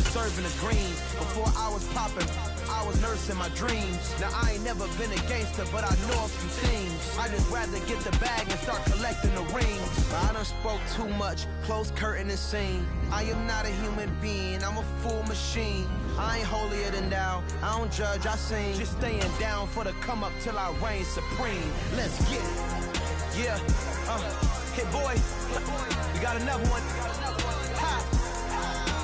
serving the green. Before I was popping, I was nursing my dreams. Now I ain't never been a gangster, but I know a few things. I just rather get the bag and start collecting the rings. I done spoke too much, close curtain and scene. I am not a human being, I'm a full machine. I ain't holier than thou, I don't judge, I sing. Just staying down for the come up till I reign supreme. Let's get it. Yeah, hit boy, we got another one. Ha!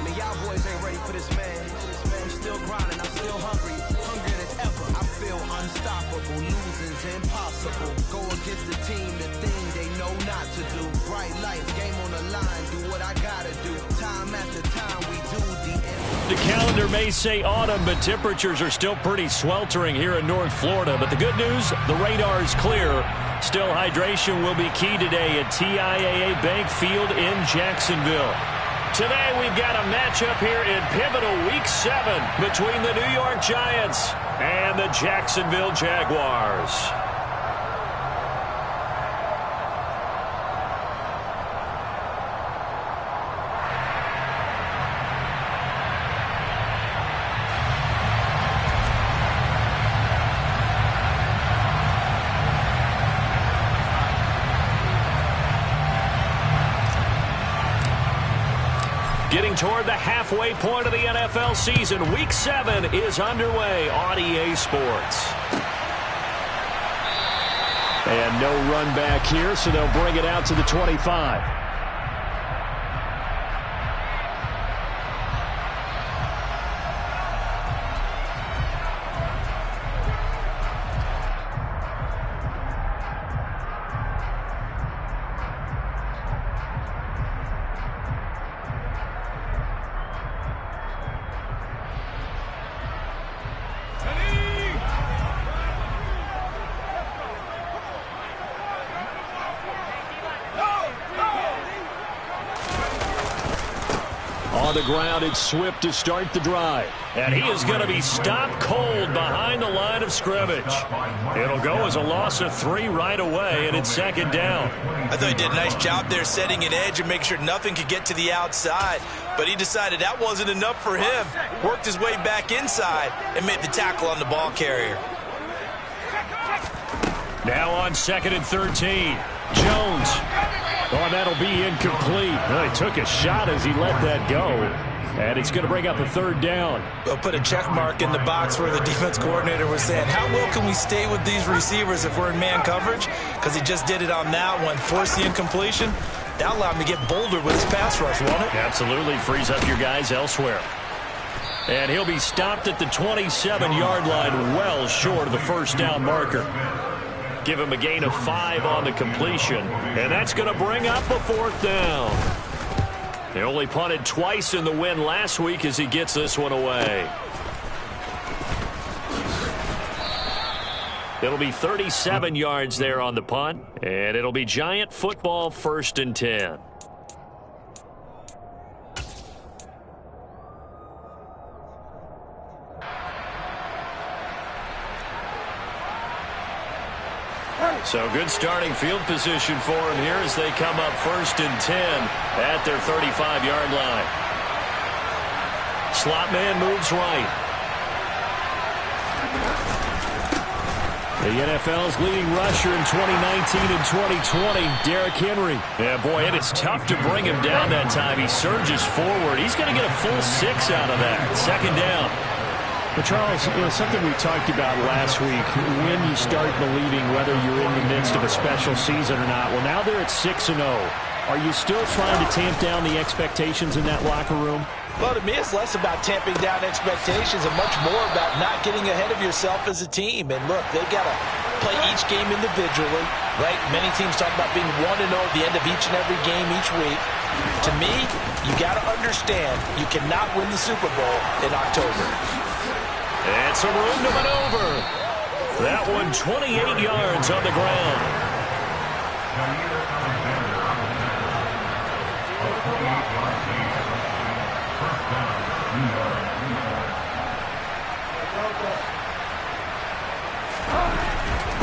Man, y'all boys ain't ready for this, man. I'm still grinding, I'm still hungry, hungrier than ever. I feel unstoppable, losing's impossible. Go against the team, the thing they know not to do. Bright lights, game on the line, do what I gotta do. Time after time, we do the end. The calendar may say autumn, but temperatures are still pretty sweltering here in North Florida. But the good news, the radar is clear. Still, hydration will be key today at TIAA Bank Field in Jacksonville. Today, we've got a matchup here in pivotal Week 7 between the New York Giants and the Jacksonville Jaguars. Getting toward the halfway point of the NFL season, Week 7 is underway on EA Sports. And no run back here, so they'll bring it out to the 25. On the ground, it's Swift to start the drive. And he is going to be stopped cold behind the line of scrimmage. It'll go as a loss of 3 right away, and it's second down. I thought he did a nice job there setting an edge and making sure nothing could get to the outside. But he decided that wasn't enough for him. Worked his way back inside and made the tackle on the ball carrier. Now on 2nd and 13. Jones. Oh, that'll be incomplete. Well, he took a shot as he let that go. And it's going to bring up a 3rd down. We'll put a check mark in the box where the defense coordinator was saying, how well can we stay with these receivers if we're in man coverage? Because he just did it on that one. Forced the incompletion. That allowed him to get bolder with his pass rush, won't it? Absolutely. Frees up your guys elsewhere. And he'll be stopped at the 27-yard line, well short of the 1st down marker. Give him a gain of 5 on the completion. And that's going to bring up a 4th down. They only punted twice in the win last week as he gets this one away. It'll be 37 yards there on the punt. And it'll be Giant football, 1st and 10. So good starting field position for him here as they come up 1st and 10 at their 35-yard line. Slot man moves right. The NFL's leading rusher in 2019 and 2020, Derrick Henry. Yeah, boy, it is tough to bring him down that time. He surges forward. He's going to get a full 6 out of that. 2nd down. But Charles, something we talked about last week, when you start believing whether you're in the midst of a special season or not. Well, now they're at 6-0. Are you still trying to tamp down the expectations in that locker room? Well, to me, it's less about tamping down expectations and much more about not getting ahead of yourself as a team. And look, they got to play each game individually, right? Many teams talk about being 1-0 at the end of each and every game each week. To me, you got to understand you cannot win the Super Bowl in October. And some room to maneuver. That one 28 yards on the ground.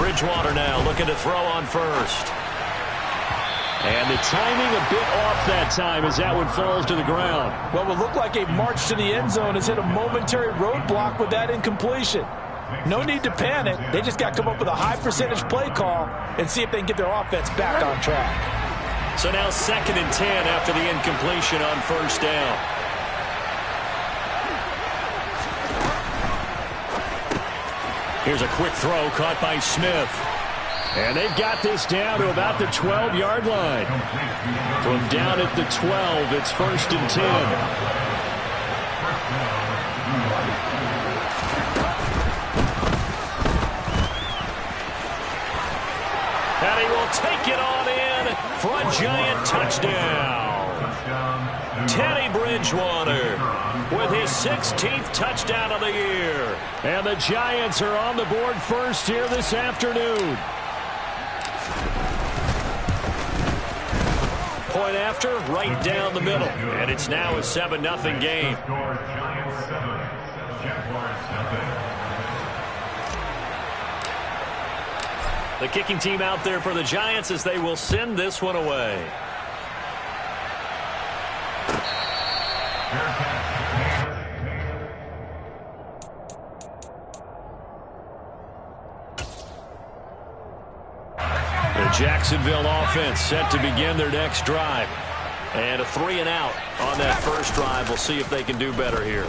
Bridgewater now looking to throw on 1st. And the timing a bit off that time as that one falls to the ground. What would look like a march to the end zone has hit a momentary roadblock with that incompletion. No need to panic. They just got to come up with a high percentage play call and see if they can get their offense back on track. So now 2nd and 10 after the incompletion on first down. Here's a quick throw caught by Smith. And they've got this down to about the 12-yard line. From down at the 12, it's 1st and 10. And he will take it on in for a giant touchdown. Teddy Bridgewater with his 16th touchdown of the year. And the Giants are on the board first here this afternoon. Point after, right down the middle. And it's now a 7-0 game. The kicking team out there for the Giants as they will send this one away. The Jacksonville offense set to begin their next drive. And a 3-and-out on that first drive. We'll see if they can do better here.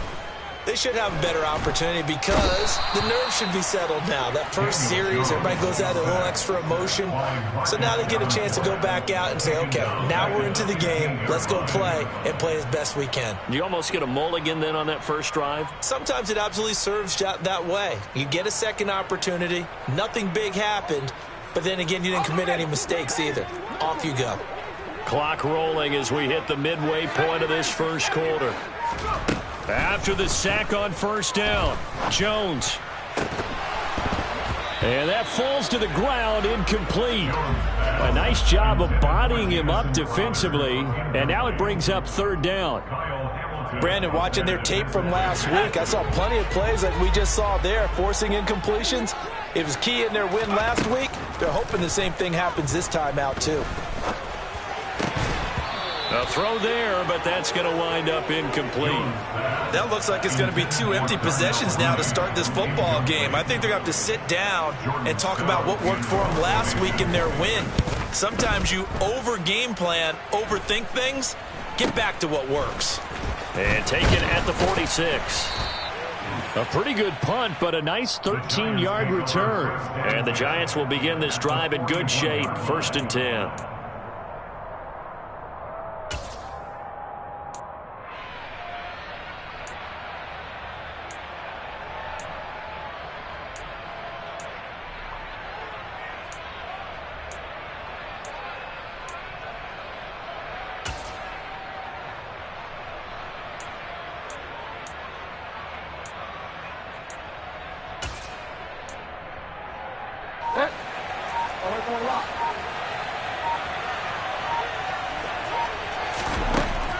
They should have a better opportunity because the nerves should be settled now. That first series, everybody goes out a little extra emotion. So now they get a chance to go back out and say, okay, now we're into the game. Let's go play and play as best we can. You almost get a mulligan then on that first drive? Sometimes it absolutely serves that way. You get a second opportunity. Nothing big happened. But then again, you didn't commit any mistakes either. Off you go. Clock rolling as we hit the midway point of this first quarter. After the sack on first down, Jones. And that falls to the ground, incomplete. A nice job of bodying him up defensively. And now it brings up 3rd down. Brandon, watching their tape from last week, I saw plenty of plays like we just saw there, forcing incompletions. It was key in their win last week. They're hoping the same thing happens this time out, too. A throw there, but that's going to wind up incomplete. That looks like it's going to be 2 empty possessions now to start this football game. I think they're going to have to sit down and talk about what worked for them last week in their win. Sometimes you over-game plan, overthink things. Get back to what works. And taken at the 46. A pretty good punt, but a nice 13-yard return. And the Giants will begin this drive in good shape, 1st and 10.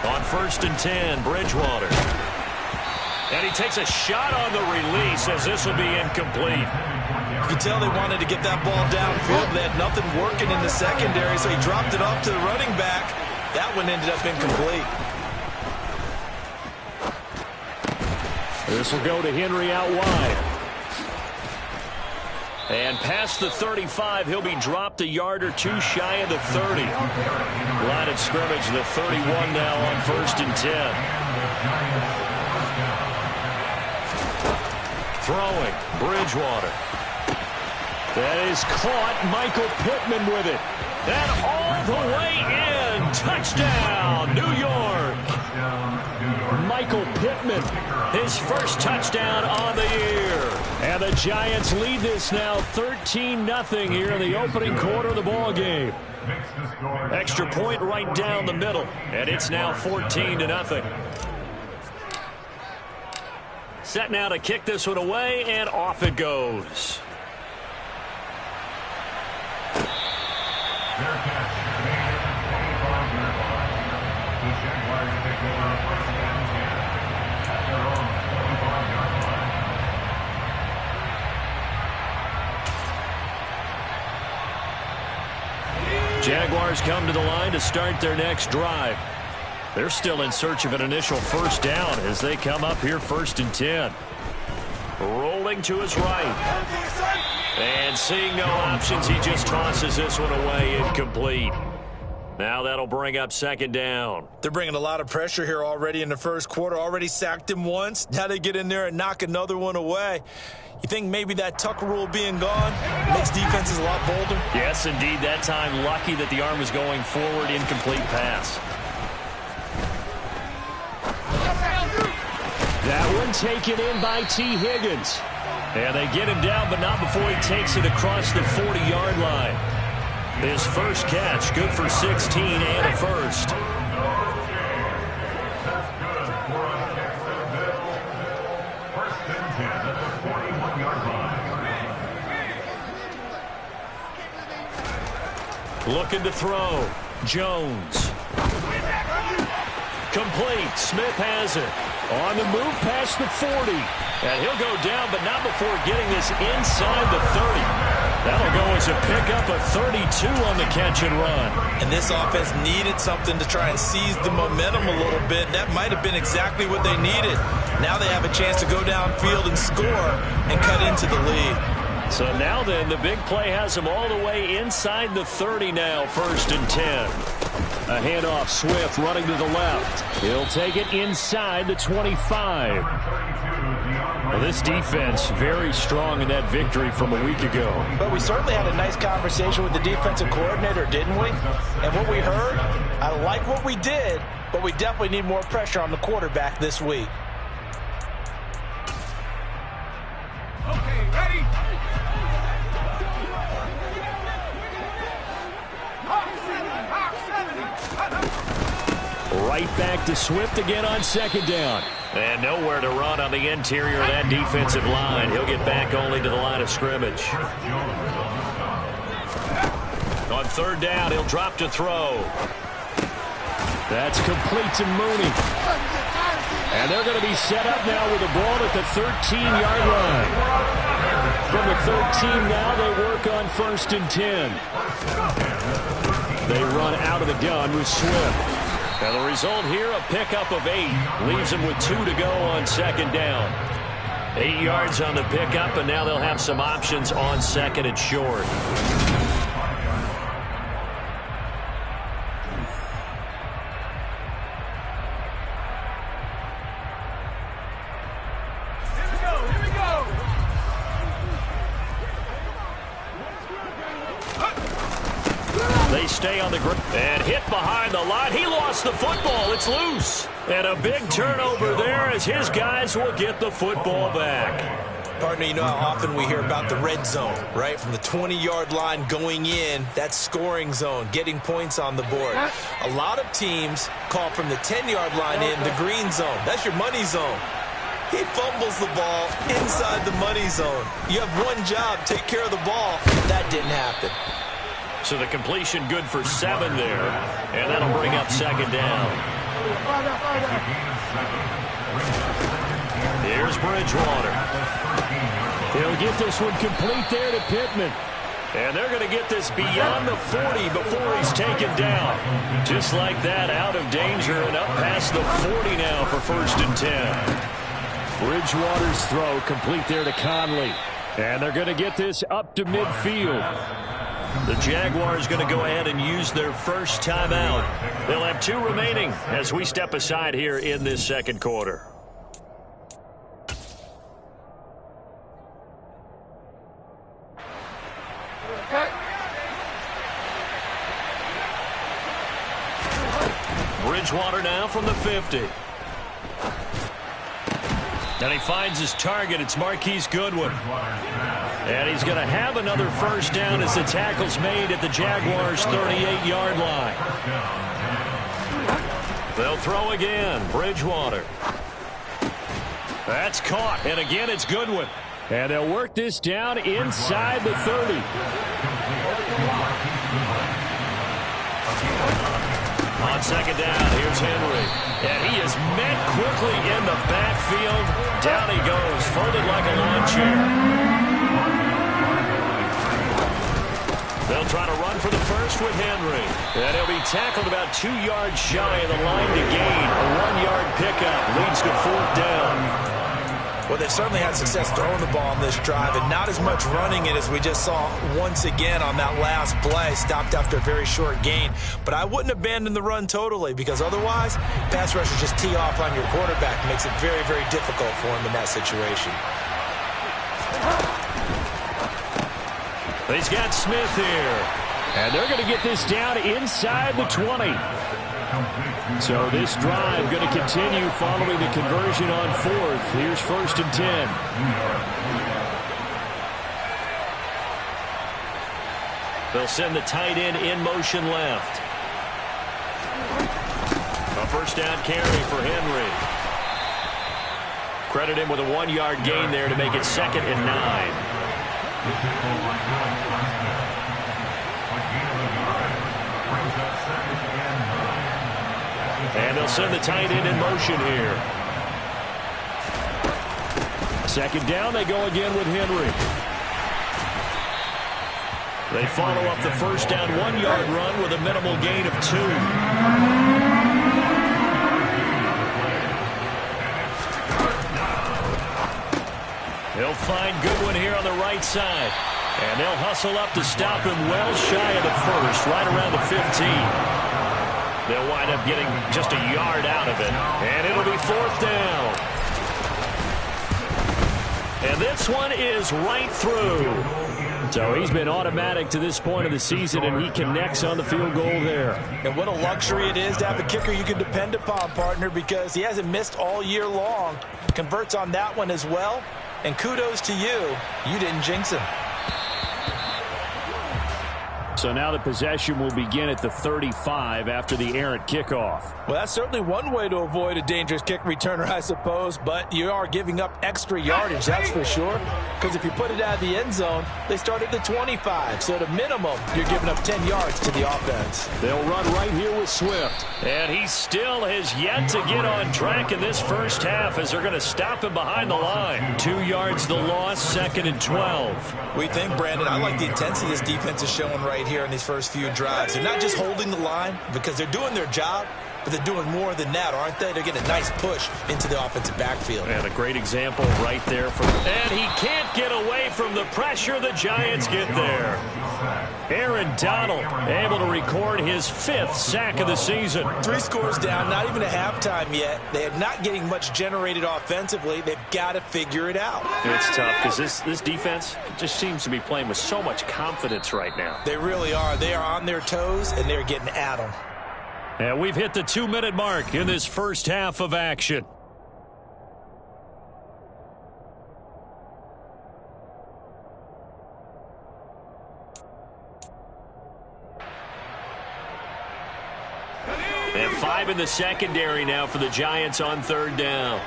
On 1st and 10, Bridgewater. And he takes a shot on the release as this will be incomplete. You can tell they wanted to get that ball downfield. They had nothing working in the secondary, so he dropped it off to the running back. That one ended up incomplete. This will go to Henry out wide. And past the 35, he'll be dropped a yard or two shy of the 30. Line of scrimmage, the 31 now on 1st and 10. Throwing, Bridgewater. That is caught, Michael Pittman with it. And all the way in, touchdown, New York. Michael Pittman, his first touchdown on the year. And the Giants lead this now 13-0 here in the opening quarter of the ball game. Extra point right down the middle, and it's now 14-0. Set now to kick this one away, and off it goes. Jaguars come to the line to start their next drive. They're still in search of an initial first down as they come up here 1st and 10. Rolling to his right. And seeing no options, he just tosses this one away, incomplete. Now that'll bring up 2nd down. They're bringing a lot of pressure here already in the first quarter. Already sacked him once. Now they get in there and knock another one away. You think maybe that Tucker rule being gone makes defenses a lot bolder? Yes, indeed. That time, lucky that the arm was going forward. Incomplete pass. That one taken in by T. Higgins. And they get him down, but not before he takes it across the 40-yard line. His first catch, good for 16 and a first. Looking to throw. Jones. Complete. Smith has it. On the move past the 40. And he'll go down, but not before getting this inside the 30. That'll go as a pickup of 32 on the catch and run. And this offense needed something to try and seize the momentum a little bit. That might have been exactly what they needed. Now they have a chance to go downfield and score and cut into the lead. So now then, the big play has him all the way inside the 30 now, 1st and 10. A handoff, Swift running to the left. He'll take it inside the 25. Well, this defense very strong in that victory from a week ago. But we certainly had a nice conversation with the defensive coordinator, didn't we? And what we heard, I like what we did, but we definitely need more pressure on the quarterback this week. Okay, ready? Right back to Swift again on 2nd down. And nowhere to run on the interior of that defensive line. He'll get back only to the line of scrimmage. On 3rd down, he'll drop to throw. That's complete to Mooney. And they're going to be set up now with the ball at the 13-yard line. From the 13 now, they work on 1st and 10. They run out of the gun with Swift. And the result here, a pickup of 8. Leaves them with 2 to go on 2nd down. 8 yards on the pickup, and now they'll have some options on 2nd and short. They stay on the ground and hit behind the line. He lost the football. It's loose. And a big turnover there as his guys will get the football back. Partner, you know how often we hear about the red zone, right? From the 20-yard line going in, that's scoring zone, getting points on the board. A lot of teams call from the 10-yard line in the green zone. That's your money zone. He fumbles the ball inside the money zone. You have one job, take care of the ball. That didn't happen. So the completion good for 7 there. And that'll bring up 2nd down. Here's Bridgewater. He'll get this one complete there to Pittman. And they're going to get this beyond the 40 before he's taken down. Just like that, out of danger and up past the 40 now for 1st and 10. Bridgewater's throw complete there to Conley. And they're going to get this up to midfield. The Jaguars going to go ahead and use their first timeout. They'll have 2 remaining as we step aside here in this 2nd quarter. Bridgewater now from the 50. And he finds his target. It's Marquise Goodwin. And he's going to have another first down as the tackle's made at the Jaguars' 38-yard line. They'll throw again. Bridgewater. That's caught. And again, it's Goodwin. And they'll work this down inside the 30. On 2nd down, here's Henry. And he is met quickly in the backfield. Down he goes, folded like a lawn chair. They'll try to run for the first with Henry. And he'll be tackled about 2 yards shy of the line to gain. A 1-yard pickup leads to 4th down. Well, they've certainly had success throwing the ball on this drive, and not as much running it as we just saw once again on that last play. Stopped after a very short gain. But I wouldn't abandon the run totally, because otherwise, pass rushers just tee off on your quarterback. Makes it very, very difficult for him in that situation. He's got Smith here. And they're going to get this down inside the 20. So this drive going to continue following the conversion on 4th. Here's 1st and 10. They'll send the tight end in motion left. A 1st down carry for Henry. Credit him with a 1-yard gain there to make it 2nd and 9. And they'll send the tight end in motion here. 2nd down, they go again with Henry. They follow up the 1st down 1-yard run with a minimal gain of 2. He'll find Goodwin here on the right side. And they'll hustle up to stop him well shy of the 1st, right around the 15. They'll wind up getting just a yard out of it. And it'll be 4th down. And this one is right through. So he's been automatic to this point of the season, and he connects on the field goal there. And what a luxury it is to have a kicker you can depend upon, partner, because he hasn't missed all year long. Converts on that one as well. And kudos to you. You didn't jinx him. So now the possession will begin at the 35 after the errant kickoff. Well, that's certainly one way to avoid a dangerous kick returner, I suppose, but you are giving up extra yardage, that's for sure, because if you put it out of the end zone, they start at the 25, so at a minimum, you're giving up 10 yards to the offense. They'll run right here with Swift, and he still has yet to get on track in this first half as they're going to stop him behind the line. 2 yards the loss, 2nd and 12. We think, Brandon, I like the intensity this defense is showing right here in these first few drives. They're not just holding the line because they're doing their job, but they're doing more than that, aren't they? They're getting a nice push into the offensive backfield. And a great example right there. And he can't get away from the pressure. The Giants get there. Aaron Donald able to record his 5th sack of the season. 3 scores down, not even a halftime yet. They are not getting much generated offensively. They've got to figure it out. It's tough because this defense just seems to be playing with so much confidence right now. They really are. They are on their toes, and they're getting at them. And we've hit the 2-minute mark in this first half of action. And 5 in the secondary now for the Giants on 3rd down.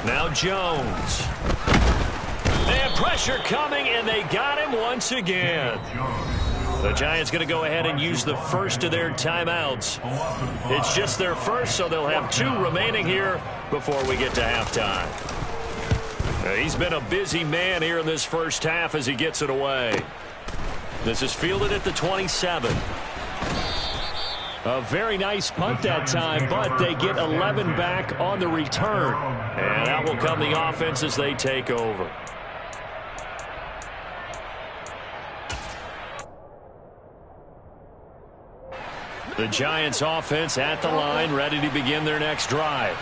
Now Jones. And pressure coming, and they got him once again. The Giants going to go ahead and use the first of their timeouts. It's just their first, so they'll have 2 remaining here before we get to halftime. He's been a busy man here in this first half as he gets it away. This is fielded at the 27. A very nice punt that time, but they get 11 back on the return. And that will come the offense as they take over. The Giants offense at the line, ready to begin their next drive.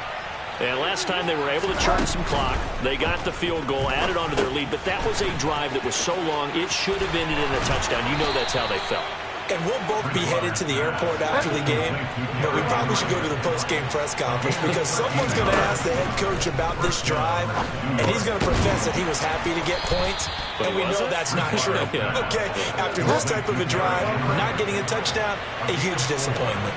And last time they were able to churn some clock. They got the field goal, added on to their lead, but that was a drive that was so long it should have ended in a touchdown. You know that's how they felt. And we'll both be headed to the airport after the game, but we probably should go to the post-game press conference because someone's going to ask the head coach about this drive, and he's going to profess that he was happy to get points, and we know that's not true. Yeah. Okay, after this type of a drive, not getting a touchdown, a huge disappointment.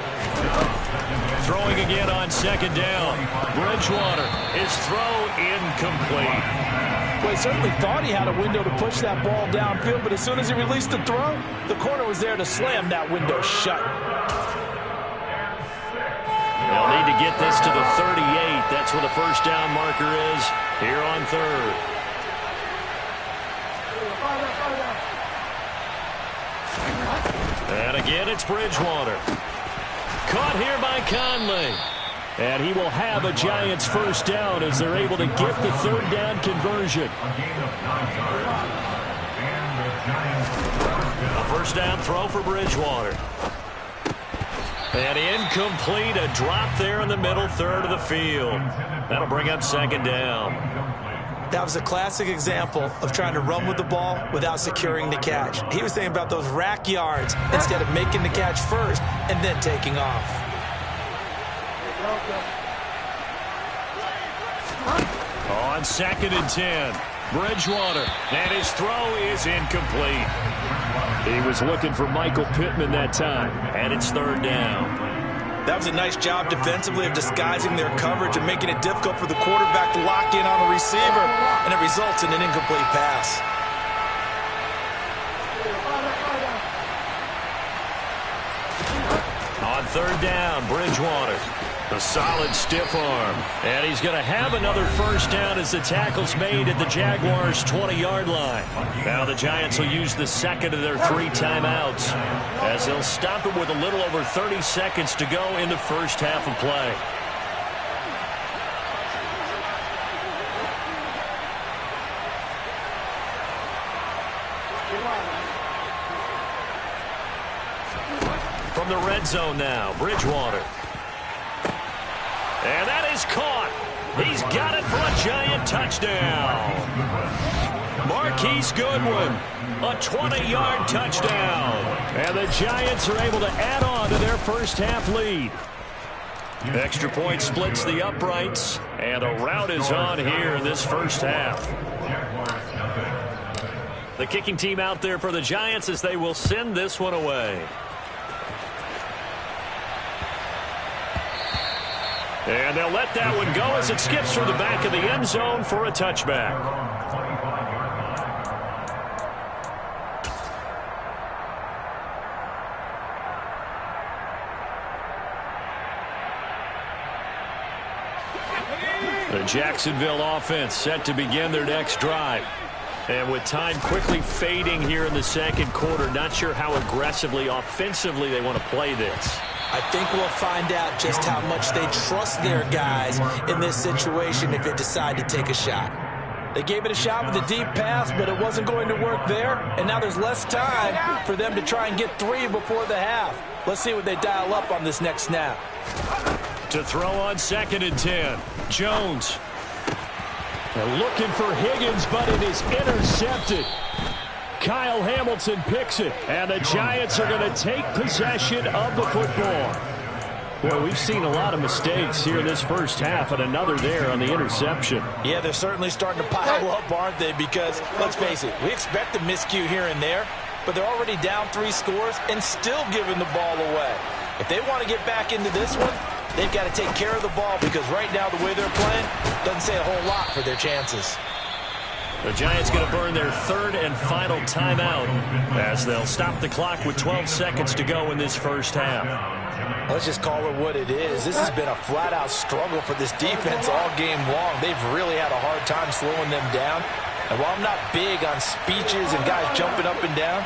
Throwing again on 2nd down. Bridgewater, his throw incomplete. Well, he certainly thought he had a window to push that ball downfield, but as soon as he released the throw, the corner was there to slam that window shut. They'll need to get this to the 38. That's where the first down marker is here on 3rd. And again, it's Bridgewater. Caught here by Conley. And he will have a Giants first down as they're able to get the third down conversion. A first down throw for Bridgewater. And incomplete, a drop there in the middle third of the field. That'll bring up second down. That was a classic example of trying to run with the ball without securing the catch. He was thinking about those rack yards instead of making the catch first and then taking off. On 2nd and 10, Bridgewater, and his throw is incomplete. He was looking for Michael Pittman that time, and it's third down. That was a nice job defensively of disguising their coverage and making it difficult for the quarterback to lock in on the receiver, and it results in an incomplete pass. On third down, Bridgewater. A solid stiff arm. And he's going to have another first down as the tackle's made at the Jaguars' 20-yard line. Now the Giants will use the second of their 3 timeouts as they'll stop it with a little over 30 seconds to go in the first half of play. From the red zone now, Bridgewater. And that is caught. He's got it for a Giant touchdown. Marquise Goodwin, a 20-yard touchdown. And the Giants are able to add on to their first half lead. Extra point splits the uprights, and a rout is on here in this first half. The kicking team out there for the Giants as they will send this one away. And they'll let that one go as it skips through the back of the end zone for a touchback. The Jacksonville offense set to begin their next drive. And with time quickly fading here in the second quarter, not sure how aggressively, offensively they want to play this. I think we'll find out just how much they trust their guys in this situation if they decide to take a shot. They gave it a shot with a deep pass, but it wasn't going to work there, and now there's less time for them to try and get 3 before the half. Let's see what they dial up on this next snap. To throw on 2nd and 10, Jones. They're looking for Higgins, but it is intercepted. Kyle Hamilton picks it, and the Giants are going to take possession of the football. Well, we've seen a lot of mistakes here in this first half, and another there on the interception. Yeah, they're certainly starting to pile up, aren't they? Because, let's face it, we expect a miscue here and there, but they're already down 3 scores and still giving the ball away. If they want to get back into this one, they've got to take care of the ball because right now the way they're playing doesn't say a whole lot for their chances. The Giants going to burn their 3rd and final timeout as they'll stop the clock with 12 seconds to go in this first half. Let's just call it what it is. This has been a flat-out struggle for this defense all game long. They've really had a hard time slowing them down. And while I'm not big on speeches and guys jumping up and down,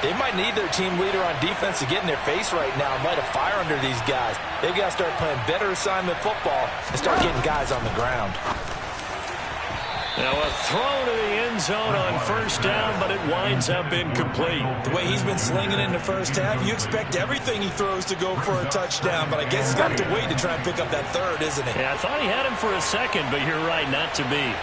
they might need their team leader on defense to get in their face right now and light a fire under these guys. They've got to start playing better assignment football and start getting guys on the ground. Now a throw to the end zone on first down, but it winds up incomplete. The way he's been slinging in the first half, you expect everything he throws to go for a touchdown, but I guess he's got to wait to try and pick up that 3rd, isn't he? Yeah, I thought he had him for a second, but you're right, not to be.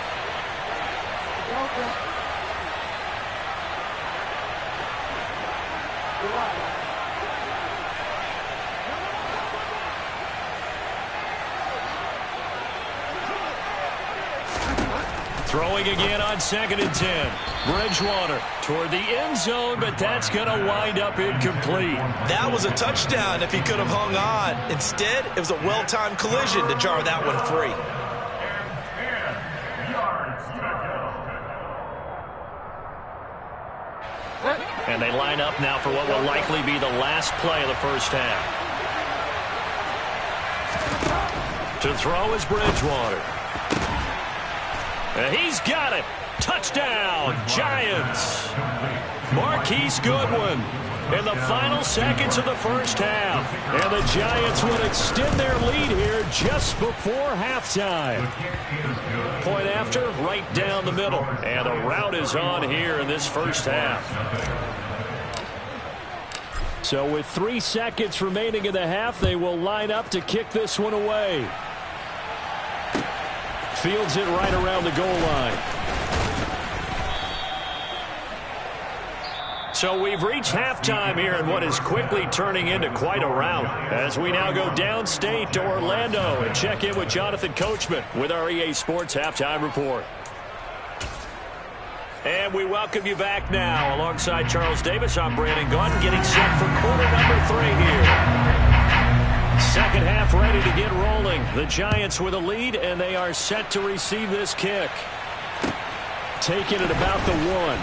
Throwing again on 2nd and 10. Bridgewater toward the end zone, but that's going to wind up incomplete. That was a touchdown if he could have hung on. Instead, it was a well-timed collision to jar that one free. And they line up now for what will likely be the last play of the first half. To throw is Bridgewater. And he's got it. Touchdown, Giants. Marquise Goodwin. in the final seconds of the first half. And the Giants would extend their lead here just before halftime. Point after, right down the middle. And the rout is on here in this first half. So with 3 seconds remaining in the half, they will line up to kick this one away. Fields it right around the goal line. So we've reached halftime here in what is quickly turning into quite a rout as we now go downstate to Orlando and check in with Jonathan Coachman with our EA Sports Halftime Report. And we welcome you back now. Alongside Charles Davis, I'm Brandon Gaudin, getting set for quarter number 3 here. Second half ready to get rolling. The Giants with a lead, and they are set to receive this kick. Taking it about the 1.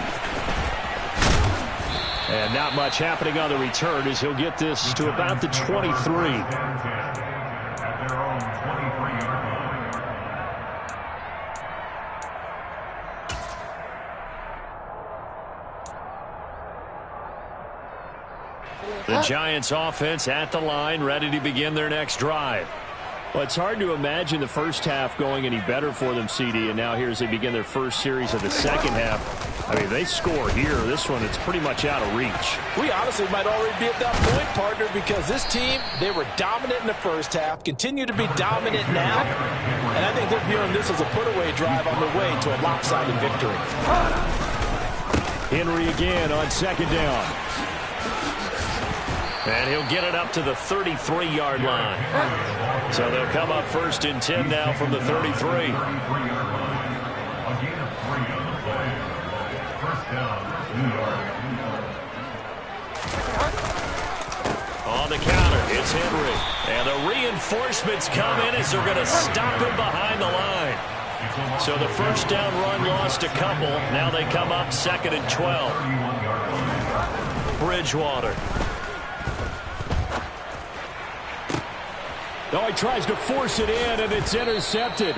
And not much happening on the return as he'll get this to about the 23. The Giants offense at the line, ready to begin their next drive. Well, it's hard to imagine the first half going any better for them, CD, and now here as they begin their first series of the second half. I mean, they score here. This one, it's pretty much out of reach. We honestly might already be at that point, partner, because this team, they were dominant in the first half, continue to be dominant now, and I think they're viewing this as a put-away drive on their way to a lopsided victory. Henry again on second down. And he'll get it up to the 33-yard line. So they'll come up first and 10 now from the 33. On the counter, it's Henry. And the reinforcements come in as they're going to stop him behind the line. So the first down run lost a couple. Now they come up second and 12. Bridgewater. Oh, he tries to force it in, and it's intercepted.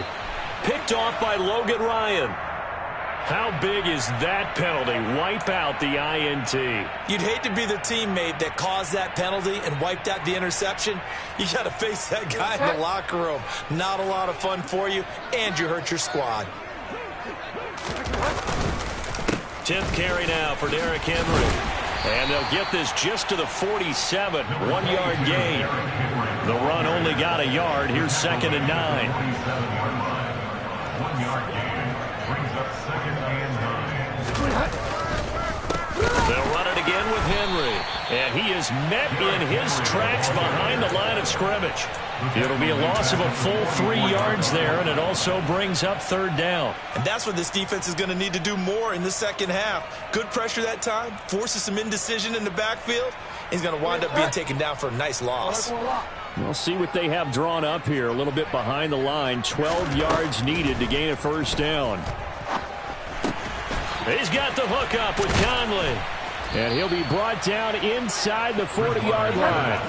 Picked off by Logan Ryan. How big is that penalty? Wipe out the INT. You'd hate to be the teammate that caused that penalty and wiped out the interception. You got to face that guy in the locker room. Not a lot of fun for you, and you hurt your squad. 10th carry now for Derrick Henry. And they'll get this just to the 47. 1-yard gain. The run only got a yard. Here's second and 9. 1-yard gain brings up second and 9. They'll run it again with Henry. And he is met in his tracks behind the line of scrimmage. It'll be a loss of a full 3 yards there, and it also brings up third down. And that's what this defense is going to need to do more in the second half. Good pressure that time, forces some indecision in the backfield. He's going to wind up being taken down for a nice loss. We'll see what they have drawn up here. A little bit behind the line. 12 yards needed to gain a first down. He's got the hook up with Conley. And he'll be brought down inside the 40-yard line.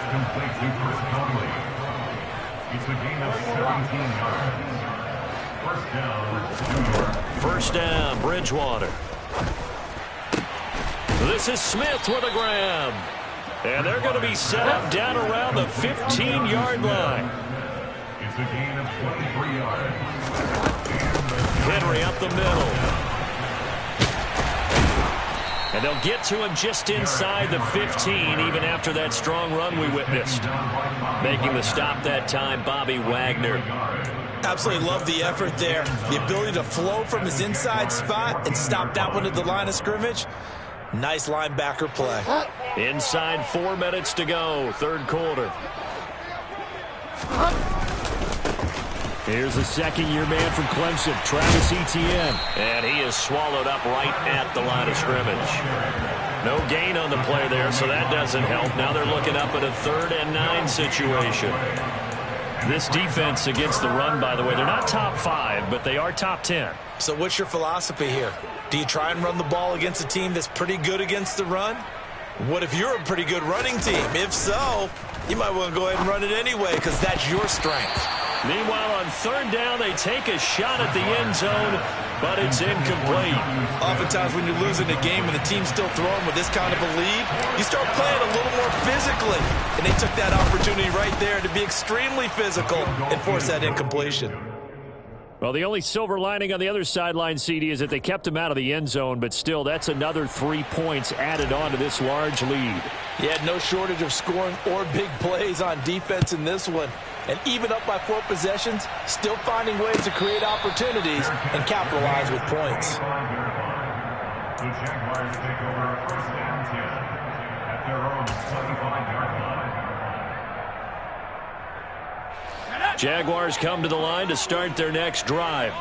Complete to Chris Conley. It's a gain of 17 yards. First down, 2 yards. First down, Bridgewater. This is Smith with a grab. And they're going to be set up down around the 15-yard line. It's a gain of 23 yards. Henry up the middle. And they'll get to him just inside the 15, even after that strong run we witnessed. Making the stop that time, Bobby Wagner. Absolutely love the effort there. The ability to flow from his inside spot and stop that one at the line of scrimmage. Nice linebacker play. Inside 4 minutes to go, third quarter. Here's the second-year man from Clemson, Travis Etienne. And he is swallowed up right at the line of scrimmage. No gain on the play there, so that doesn't help. Now they're looking up at a 3rd and 9 situation. This defense against the run, by the way, they're not top 5, but they are top 10. So what's your philosophy here? Do you try and run the ball against a team that's pretty good against the run? What if you're a pretty good running team? If so, you might want to go ahead and run it anyway because that's your strength. Meanwhile, on third down, they take a shot at the end zone, but it's incomplete. Oftentimes when you're losing a game and the team's still throwing with this kind of a lead, you start playing a little more physically. And they took that opportunity right there to be extremely physical and force that incompletion. Well, the only silver lining on the other sideline, CD, is that they kept him out of the end zone, but still, that's another 3 points added on to this large lead. Yeah, no shortage of scoring or big plays on defense in this one. And even up by 4 possessions, still finding ways to create opportunities and capitalize with points. The Jaguars take over first and 10 at their own 25-yard line. Jaguars come to the line to start their next drive.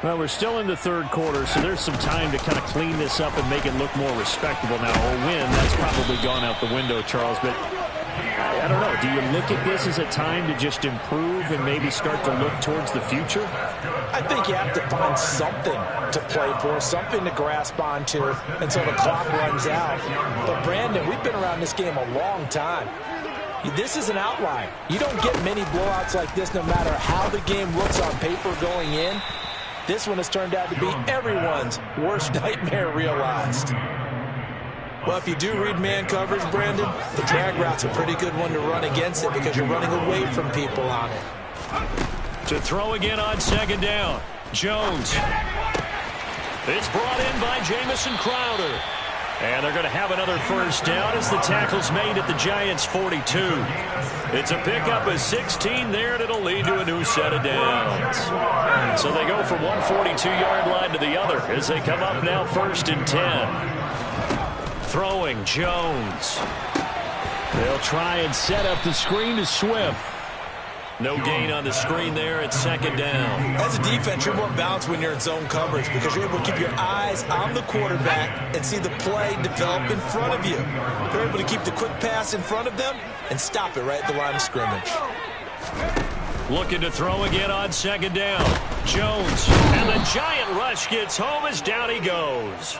Well, we're still in the third quarter, so there's some time to kind of clean this up and make it look more respectable now. A win, that's probably gone out the window, Charles, but I don't know. Do you look at this as a time to just improve and maybe start to look towards the future? I think you have to find something to play for, something to grasp onto until the clock runs out. But, Brandon, we've been around this game a long time. This is an outlier. You don't get many blowouts like this no matter how the game looks on paper going in. This one has turned out to be everyone's worst nightmare realized. Well, if you do read man coverage, Brandon, the drag route's a pretty good one to run against it because you're running away from people on it. To throw again on second down, Jones. It's brought in by Jamison Crowder. And they're going to have another first down as the tackle's made at the Giants' 42. It's a pickup of 16 there, and it'll lead to a new set of downs. So they go from one 42-yard line to the other as they come up now first and 10. Throwing, Jones. They'll try and set up the screen to Swift. No gain on the screen there at second down. As a defense, you're more balanced when you're in zone coverage because you're able to keep your eyes on the quarterback and see the play develop in front of you. You're able to keep the quick pass in front of them and stop it right at the line of scrimmage. Looking to throw again on second down. Jones. And the giant rush gets home as down he goes.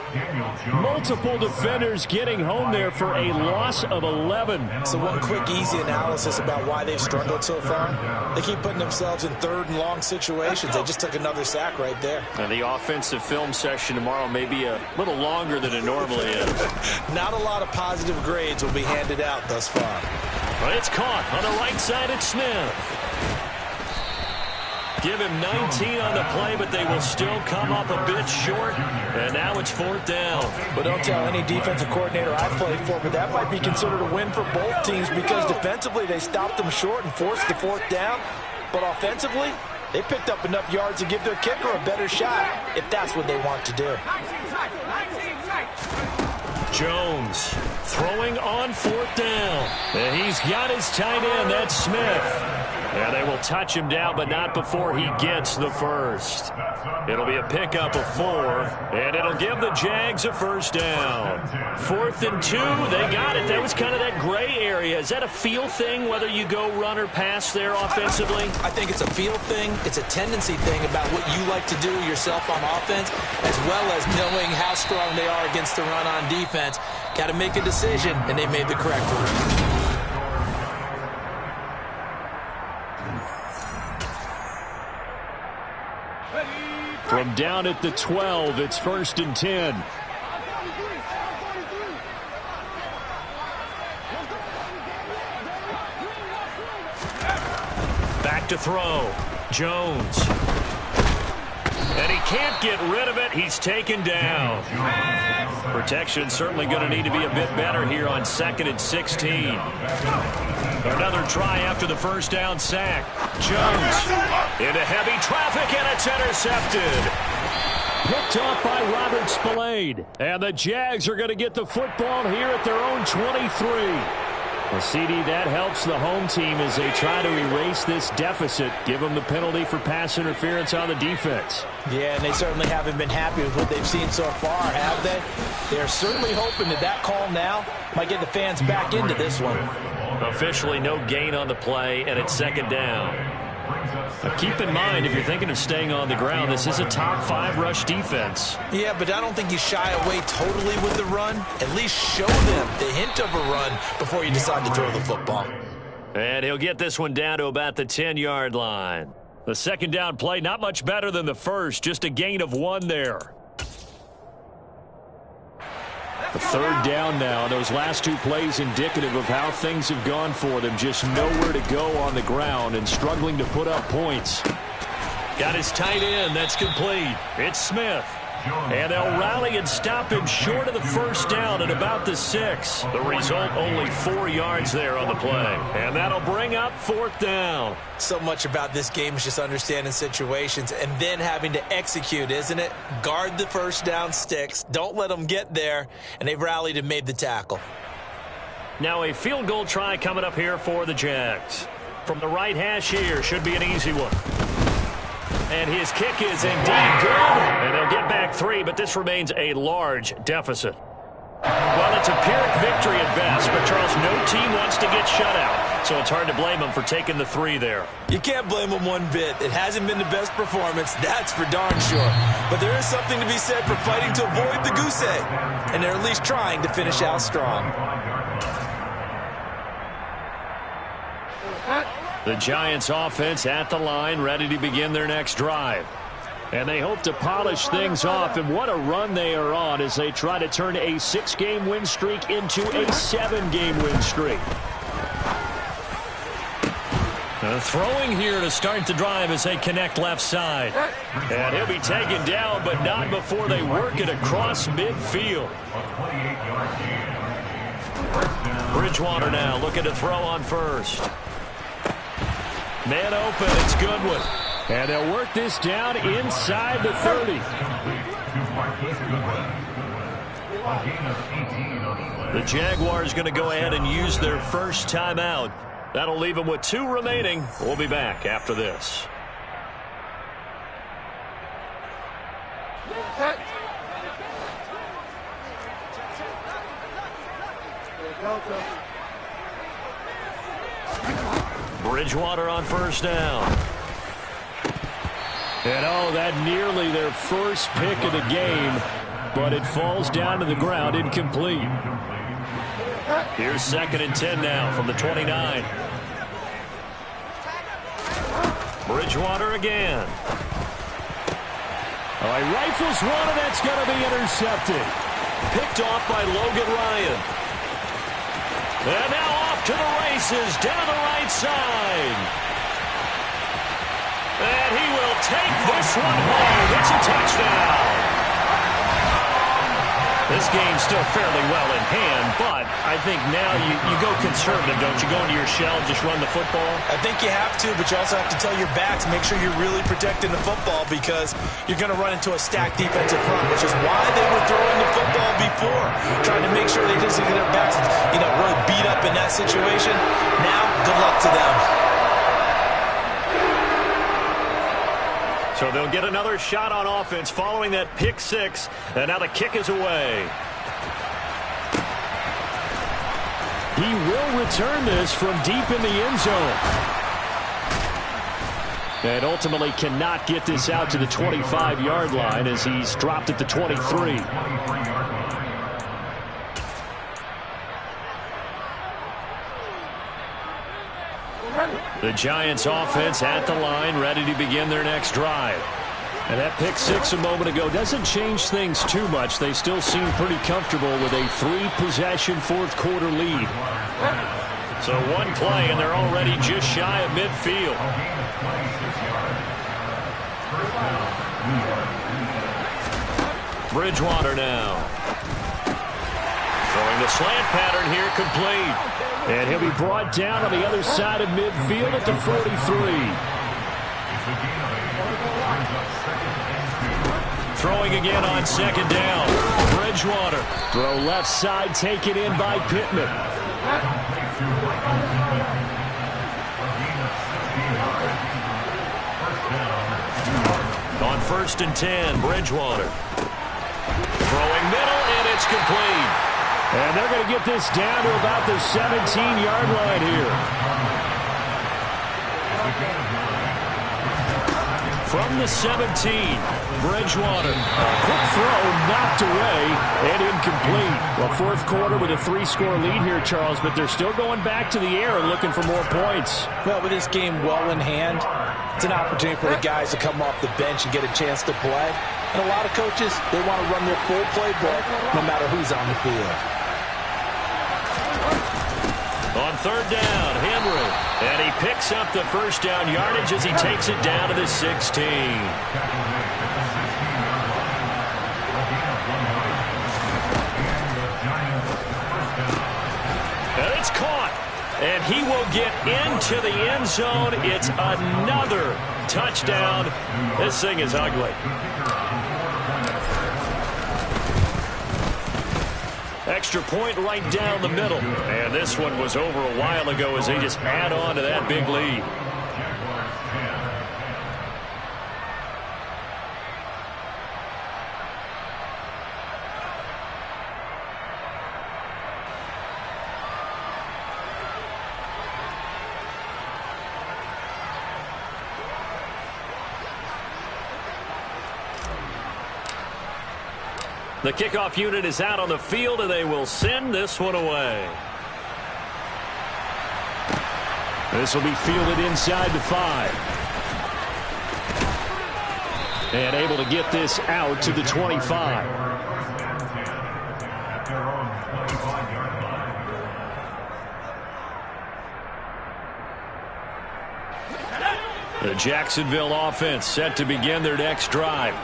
Multiple defenders getting home there for a loss of 11. So one quick, easy analysis about why they've struggled so far. They keep putting themselves in third and long situations. They just took another sack right there. And the offensive film session tomorrow may be a little longer than it normally is. Not a lot of positive grades will be handed out thus far. But it's caught on the right side at Smith. Give him 19 on the play, but they will still come up a bit short. And now it's fourth down. But don't tell any defensive coordinator I've played for, but that might be considered a win for both teams because defensively they stopped them short and forced the fourth down. But offensively, they picked up enough yards to give their kicker a better shot if that's what they want to do. Jones throwing on fourth down. And he's got his tight end. That's Smith. And they will touch him down, but not before he gets the first. It'll be a pickup of 4, and it'll give the Jags a first down. 4th and 2, they got it. That was kind of that gray area. Is that a feel thing, whether you go run or pass there offensively? I think it's a feel thing. It's a tendency thing about what you like to do yourself on offense, as well as knowing how strong they are against the run on defense. Got to make a decision, and they made the correct one. From down at the 12, it's first and 10. Back to throw. Jones. And he can't get rid of it. He's taken down. Protection certainly going to need to be a bit better here on 2nd and 16. Another try after the first down sack. Jones into heavy traffic, and it's intercepted. Picked off by Robert Spillane. And the Jags are going to get the football here at their own 23. Well, CD, that helps the home team as they try to erase this deficit. Give them the penalty for pass interference on the defense. Yeah, and they certainly haven't been happy with what they've seen so far, have they? They're certainly hoping that call now might get the fans back into this one. Officially no gain on the play, and it's second down. Now keep in mind, if you're thinking of staying on the ground, this is a top 5 rush defense. Yeah, but I don't think you shy away totally with the run. At least show them the hint of a run before you decide to throw the football. And he'll get this one down to about the 10-yard line. The second down play, not much better than the first, just a gain of 1 there. The third down now. Those last 2 plays indicative of how things have gone for them. Just nowhere to go on the ground and struggling to put up points. Got his tight end. That's complete. It's Smith. And they'll rally and stop him short of the first down at about the 6. The result, only 4 yards there on the play. And that'll bring up 4th down. So much about this game is just understanding situations and then having to execute, isn't it? Guard the first down sticks. Don't let them get there. And they've rallied and made the tackle. Now a field goal try coming up here for the Jags. From the right hash here, should be an easy one. And his kick is indeed good. And they'll get back 3, but this remains a large deficit. Well, it's a Pyrrhic victory at best, but Charles, no team wants to get shut out, so it's hard to blame them for taking the 3 there. You can't blame them one bit. It hasn't been the best performance, that's for darn sure. But there is something to be said for fighting to avoid the goose egg, and they're at least trying to finish out strong. The Giants offense at the line, ready to begin their next drive. And they hope to polish things off, and what a run they are on as they try to turn a 6-game win streak into a 7-game win streak. Throwing here to start the drive as they connect left side. And he'll be taken down, but not before they work it across midfield. Bridgewater now looking to throw on first. Man open, it's Goodwin. And they'll work this down inside the 30. The Jaguars going to go ahead and use their first timeout. That'll leave them with 2 remaining. We'll be back after this. Bridgewater on first down. And that nearly their first pick of the game, but it falls down to the ground incomplete. Here's 2nd and 10 now from the 29. Bridgewater again. He rifles one, and that's going to be intercepted. Picked off by Logan Ryan. And now off to the races, down the right side. And he will take this one home. It's a touchdown. This game's still fairly well in hand, but I think now you go conservative, don't you? Go into your shell, just run the football? I think you have to, but you also have to tell your backs, make sure you're really protecting the football because you're going to run into a stacked defensive front, which is why they were throwing the football before, trying to make sure they just get their backs, really beat up in that situation. Now, good luck to them. So they'll get another shot on offense following that pick 6, and now the kick is away. He will return this from deep in the end zone. And ultimately cannot get this out to the 25-yard line as he's dropped at the 23. The Giants offense at the line, ready to begin their next drive. And that pick 6 a moment ago doesn't change things too much. They still seem pretty comfortable with a 3-possession fourth-quarter lead. So one play, and they're already just shy of midfield. Bridgewater now. Throwing the slant pattern here, complete. And he'll be brought down on the other side of midfield at the 43. Throwing again on 2nd down. Bridgewater. Throw left side, taken in by Pittman. On 1st and 10, Bridgewater. Throwing middle, and it's complete. And they're going to get this down to about the 17-yard line here. from the 17. Bridgewater. Quick throw, knocked away, and incomplete. Well, fourth quarter with a 3-score lead here, Charles, but they're still going back to the air and looking for more points. Well, with this game well in hand, it's an opportunity for the guys to come off the bench and get a chance to play. And a lot of coaches, they want to run their full playbook no matter who's on the field. On third down, Henry. And he picks up the first down yardage as he takes it down to the 16. And it's caught. And he will get into the end zone. It's another touchdown. This thing is ugly. Extra point right down the middle. And this one was over a while ago as they just add on to that big lead. The kickoff unit is out on the field, and they will send this one away. This will be fielded inside the 5. And able to get this out to the 25. The Jacksonville offense set to begin their next drive.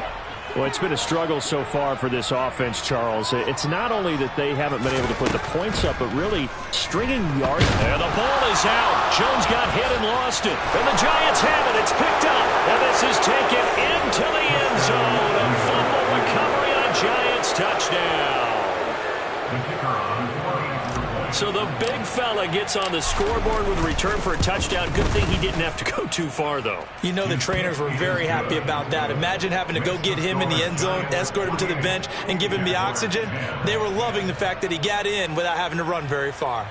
Well, it's been a struggle so far for this offense, Charles. It's not only that they haven't been able to put the points up, but really stringing yards. And the ball is out. Jones got hit and lost it. And the Giants have it. It's picked up. And this is taken into the end zone. A fumble recovery on Giants touchdown. So the big fella gets on the scoreboard with a return for a touchdown. Good thing he didn't have to go too far, though. You know the trainers were very happy about that. Imagine having to go get him in the end zone, escort him to the bench, and give him the oxygen. They were loving the fact that he got in without having to run very far.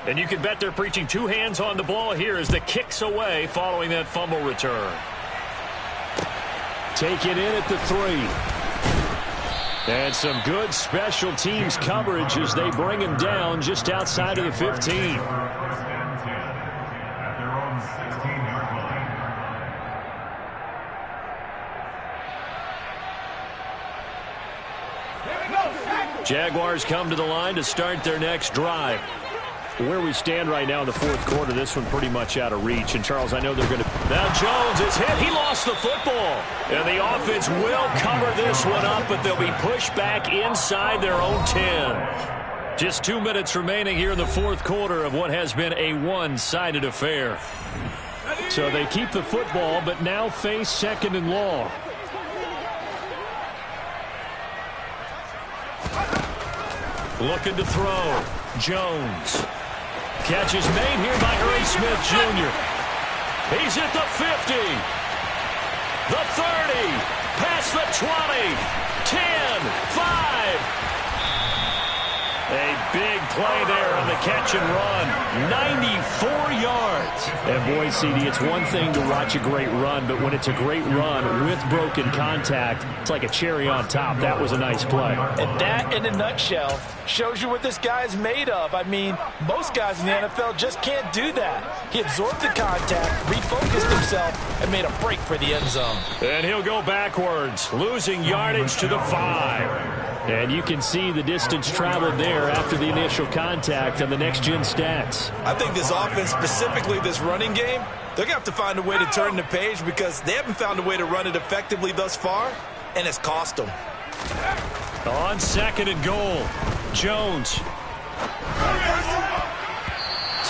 And you can bet they're preaching two hands on the ball here as the kick's away following that fumble return. Take it in at the 3. And some good special teams coverage as they bring him down just outside of the 15. First and 10 at their own 16-yard line. Jaguars come to the line to start their next drive. Where we stand right now in the fourth quarter, this one pretty much out of reach. And, Charles, I know they're going to... Now Jones is hit. He lost the football. And the offense will cover this one up, but they'll be pushed back inside their own 10. Just 2 minutes remaining here in the fourth quarter of what has been a one-sided affair. So they keep the football, but now face second and long. Looking to throw. Jones. Catch is made here by Irv Smith Jr. He's at the 50. The 30. Past the 20. 10. 5. A big play there on the catch and run. 94 yards. And boy, CD, it's one thing to watch a great run, but when it's a great run with broken contact, it's like a cherry on top. That was a nice play. And that, in a nutshell, shows you what this guy's made of. I mean, most guys in the NFL just can't do that. He absorbed the contact, refocused himself, and made a break for the end zone. And he'll go backwards, losing yardage to the 5. And you can see the distance traveled there after the initial contact on the next-gen stats. I think this offense, specifically this running game, they're going to have to find a way to turn the page because they haven't found a way to run it effectively thus far, and it's cost them. On second and goal, Jones.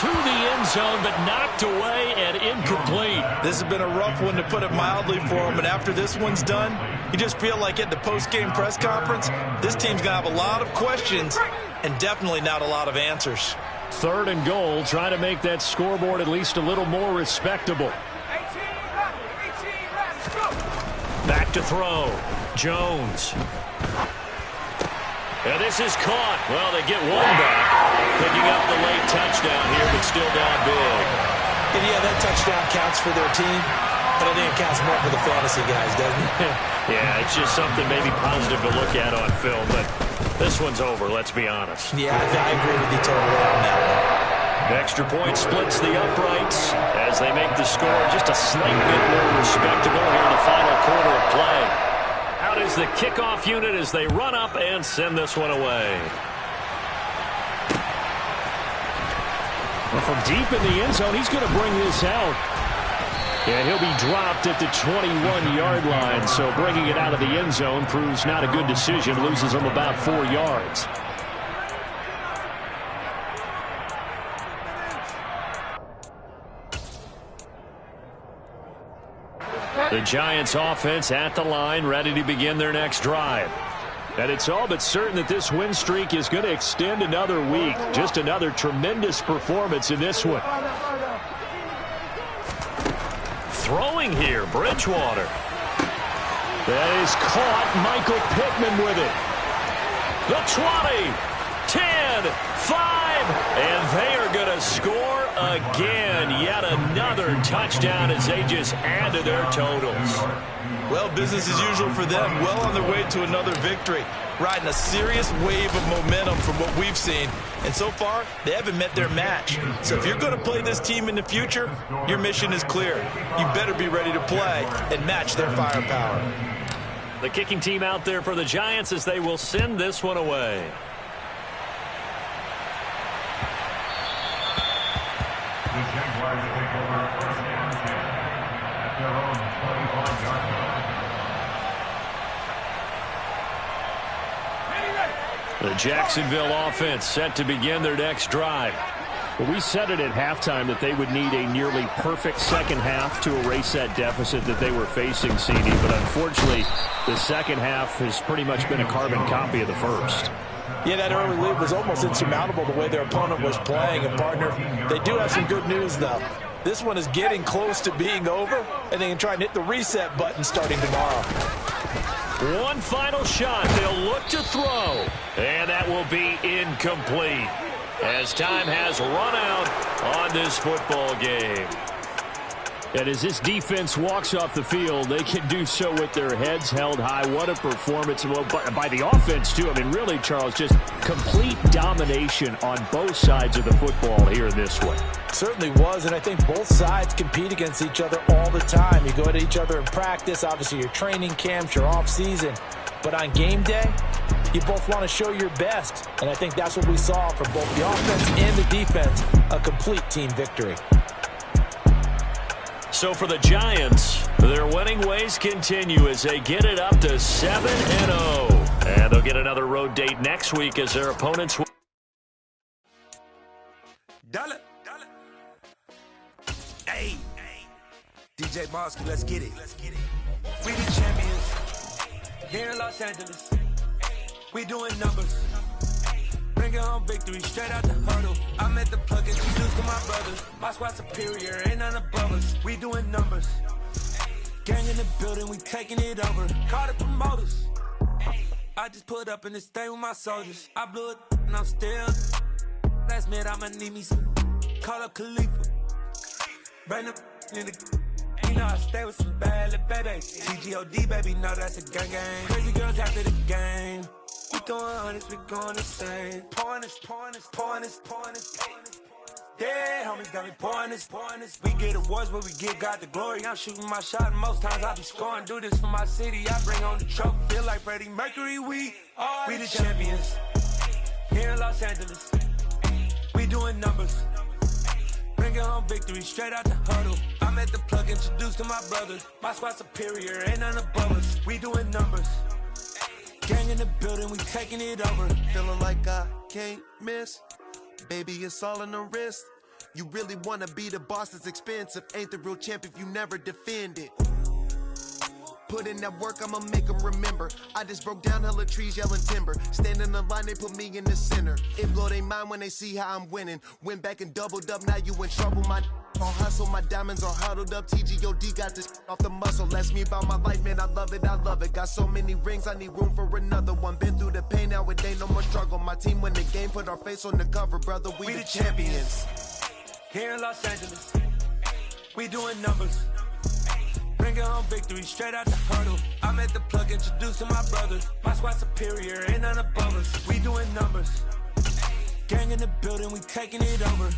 To the end zone, but knocked away and incomplete. This has been a rough one, to put it mildly, for him. And after this one's done, you just feel like at the post-game press conference, this team's going to have a lot of questions and definitely not a lot of answers. Third and goal, trying to make that scoreboard at least a little more respectable. Back to throw. Jones. And this is caught. Well, they get one back. Picking up the late touchdown here, but still down big. And yeah, that touchdown counts for their team, but I think it counts more for the fantasy guys, doesn't it? Yeah, it's just something maybe positive to look at on film, but this one's over, let's be honest. Yeah, I agree with you totally on that one. Extra point splits the uprights as they make the score just a slight bit more respectable here in the final quarter of play. Out is the kickoff unit as they run up and send this one away. Well, from deep in the end zone, he's going to bring this out. And he'll be dropped at the 21-yard line, so bringing it out of the end zone proves not a good decision, loses him about 4 yards. The Giants offense at the line, ready to begin their next drive. And it's all but certain that this win streak is going to extend another week. Just another tremendous performance in this one. Throwing here, Bridgewater. That is caught. Michael Pittman with it. The 20, 10, 5, and they are going to score again. Yet another touchdown as they just add to their totals. Well, business as usual for them. Well on their way to another victory. Riding a serious wave of momentum from what we've seen. And so far, they haven't met their match. So if you're going to play this team in the future, your mission is clear. You better be ready to play and match their firepower. The kicking team out there for the Giants as they will send this one away. The Jaguars take over first and 10 at their own 25-yard line. The Jacksonville offense set to begin their next drive. Well, we said it at halftime that they would need a nearly perfect second half to erase that deficit that they were facing, CD. But unfortunately, the second half has pretty much been a carbon copy of the first. Yeah, that early lead was almost insurmountable the way their opponent was playing. And, partner, they do have some good news, though. This one is getting close to being over, and they can try and hit the reset button starting tomorrow. One final shot. They'll look to throw. And that will be incomplete as time has run out on this football game. And as this defense walks off the field, they can do so with their heads held high. What a performance by the offense, too. I mean, really, Charles, just complete domination on both sides of the football here in this one. Certainly was, and I think both sides compete against each other all the time. You go at each other in practice, obviously your training camps, your off-season. But on game day, you both want to show your best. And I think that's what we saw from both the offense and the defense, a complete team victory. So for the Giants, their winning ways continue as they get it up to 7-0. And they'll get another road date next week as their opponents will. Dollar. Hey. DJ Mosky, let's get it. We the champions here in Los Angeles. We doing numbers. Bringing home victory straight out the hurdle. I'm at the plug, introduced to my brothers. My squad superior, ain't none above us. We doing numbers. Gang in the building, we taking it over. Call the promoters. I just put up in this thing with my soldiers. I blew it and I'm still. Last minute, I'ma need me some. Call up Khalifa. Bring the in the. You know I stay with some bad little baby. TGOD, baby, know that's a gang gang. Crazy girls after the game. We throwing hundreds, we going insane. Pouring this. Yeah, homies got me pouring this. We get awards, but we give God the glory. I'm shooting my shot, and most times I be scoring. Do this for my city, I bring on the trophy. Feel like Freddie Mercury, we the champions. Here in Los Angeles, we doing numbers. Bringing home victory straight out the huddle. I'm at the plug, introduced to my brothers. My squad superior, ain't none above us. We doing numbers. Gang in the building, we taking it over. Feeling like I can't miss. Baby, it's all in the wrist. You really wanna be the boss, it's expensive. Ain't the real champ if you never defend it. Put in that work, I'ma make them remember. I just broke down hella trees, yelling timber. Stand in the line, they put me in the center. It blow they mind when they see how I'm winning. Went back and doubled up, now you in trouble. My on hustle, my diamonds are huddled up. TGOD got this off the muscle. That's me about my life, man, I love it. Got so many rings, I need room for another one. Been through the pain, now it ain't no more struggle. My team win the game, put our face on the cover, brother. We the champions. Here in Los Angeles, We doing numbers. Bringing home victory straight out the huddle. I'm at the plug introducing my brothers. My squad superior, ain't none above us. We doing numbers. Gang in the building, we taking it over.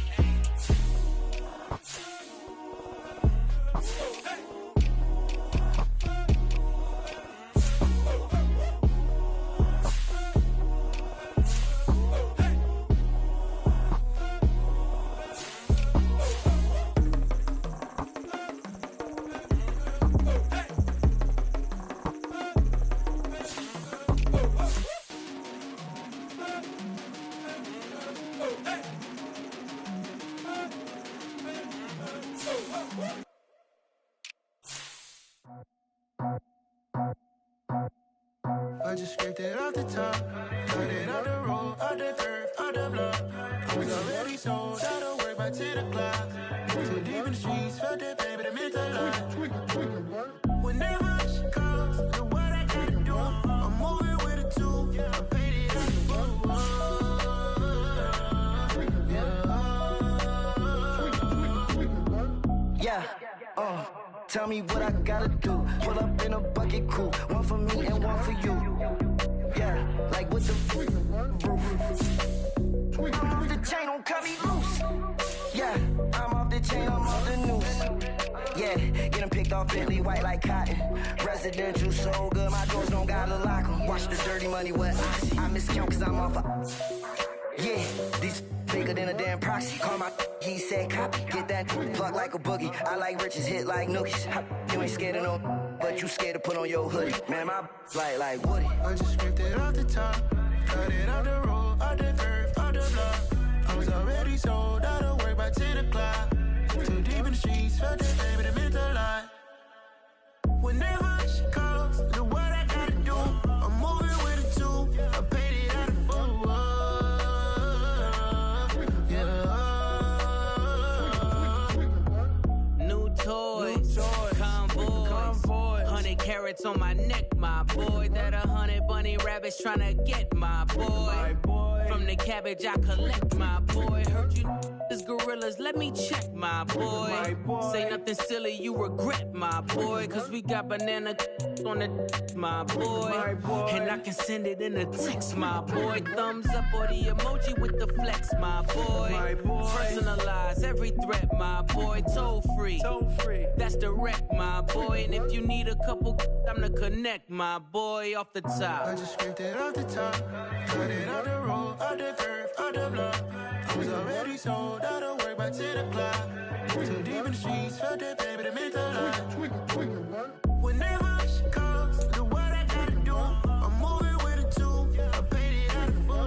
I just scraped it off the top, cut it out the road, out the turf, out the block. I was already sold, out of work by 10 o'clock. Too deep in the streets, felt that baby, the mental lie. Whenever she calls, do what I gotta do. I'm moving with a two, I paid it out the book. Yeah, tell me what I gotta do. Pull up in a bucket crew, one for me and one for you. Yeah, like with the roof. I'm off the chain, don't cut me loose. Yeah, I'm off the chain, I'm off the noose. Yeah, getting picked off Bentley, white like cotton. Residential so good, my doors don't gotta lock 'em. Watch the dirty money, what I see. I miscount cause I'm off yeah, these bigger than a damn proxy. Call my he said copy. Get that plug like a boogie. I like riches, hit like nookies. You ain't scared of no, but you scared to put on your hoodie. Man, my like Woody. I just scraped it off the top, cut it out the road, out the turf, out the block. I was already sold, out of work by 10 o'clock. Too deep in the streets, felt that baby, the mental lie. Whenever she calls, do what I gotta do. I'm moving with a two, I paid it out of full. Toys, convoys, 100 carats on my neck, my boy. That 100 bunny rabbits tryna get my boy. From the cabbage I collect, my boy. Heard you is gorillas, let me check, my boy. Say nothing silly, you regret, my boy. Cause we got banana on the my boy. And I can send it in a text, my boy. Thumbs up or the emoji with the flex, my boy. Personalize every threat, my boy. Toll free. That's direct, my boy. And if you need a couple, I'm the connect, my boy. Off the top. I just scraped it off the top, cut it out the road, out the turf, out the block. I was already sold, out of work by 10 o'clock. Too deep in the streets, felt that baby, the mental lie. Whenever she calls, do what I gotta do. I'm moving with a two, I paid it out of full.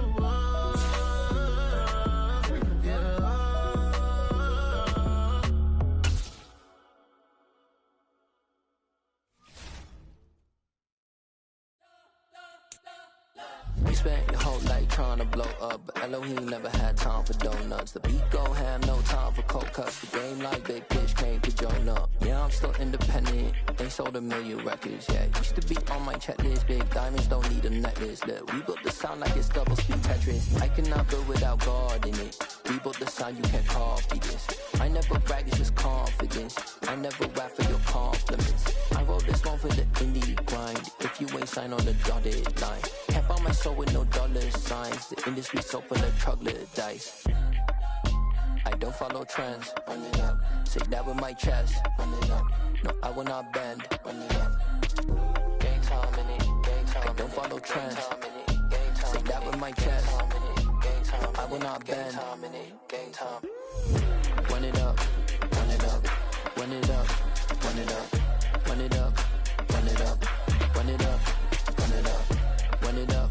You spent your whole life trying to blow up, but Elohim never had time for donuts. The beat go ham, no time for cold cuts. The game like Big Pitch came to join up. Yeah, I'm still independent, ain't sold 1 million records yet. Used to be on my checklist, big diamonds don't need a necklace. Look, we built the sound like it's double speed Tetris. I cannot build without God in it. We built the sound, you can't copy this. I never brag, it's just confidence. I never rap for your compliments. I wrote this one for the indie grind. If you ain't signed on the dotted line, can't buy my soul with no dollar signs. The industry so full of troglodytes. I don't follow trends. Run it up. Say that with my chest. Run it up. No, I will not bend. Run it up. Gang time in it. Gang time. I don't follow trends. Say that with my chest. I will not bend. Gang time. Run it up. Run it up. Run it up. Run it up. Run it up. Run it up. Run it up. Run it up. Run it up.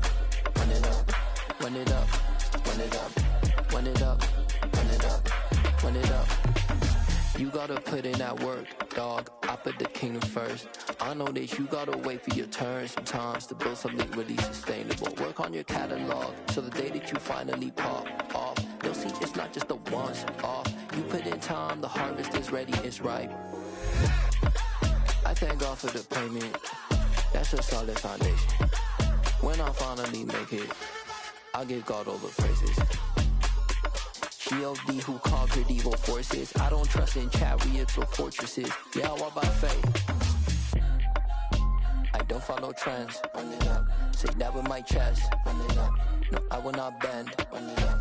Run it up. Run it up. Run it up. Run it up. Run it up. Run it up. You gotta put in that work, dog. I put the kingdom first. I know that you gotta wait for your turn sometimes to build something really sustainable. Work on your catalog, so the day that you finally pop off, you'll see it's not just a once off. You put in time, the harvest is ready, it's ripe. I thank God for the payment. That's a solid foundation. When I finally make it, I'll give God all the praises. G.O.D. who conquered evil forces. I don't trust in chariots or fortresses. Yeah, I walk by faith. I don't follow trends. Run it up. Say that with my chest. Run it up. No, I will not bend. Run it up.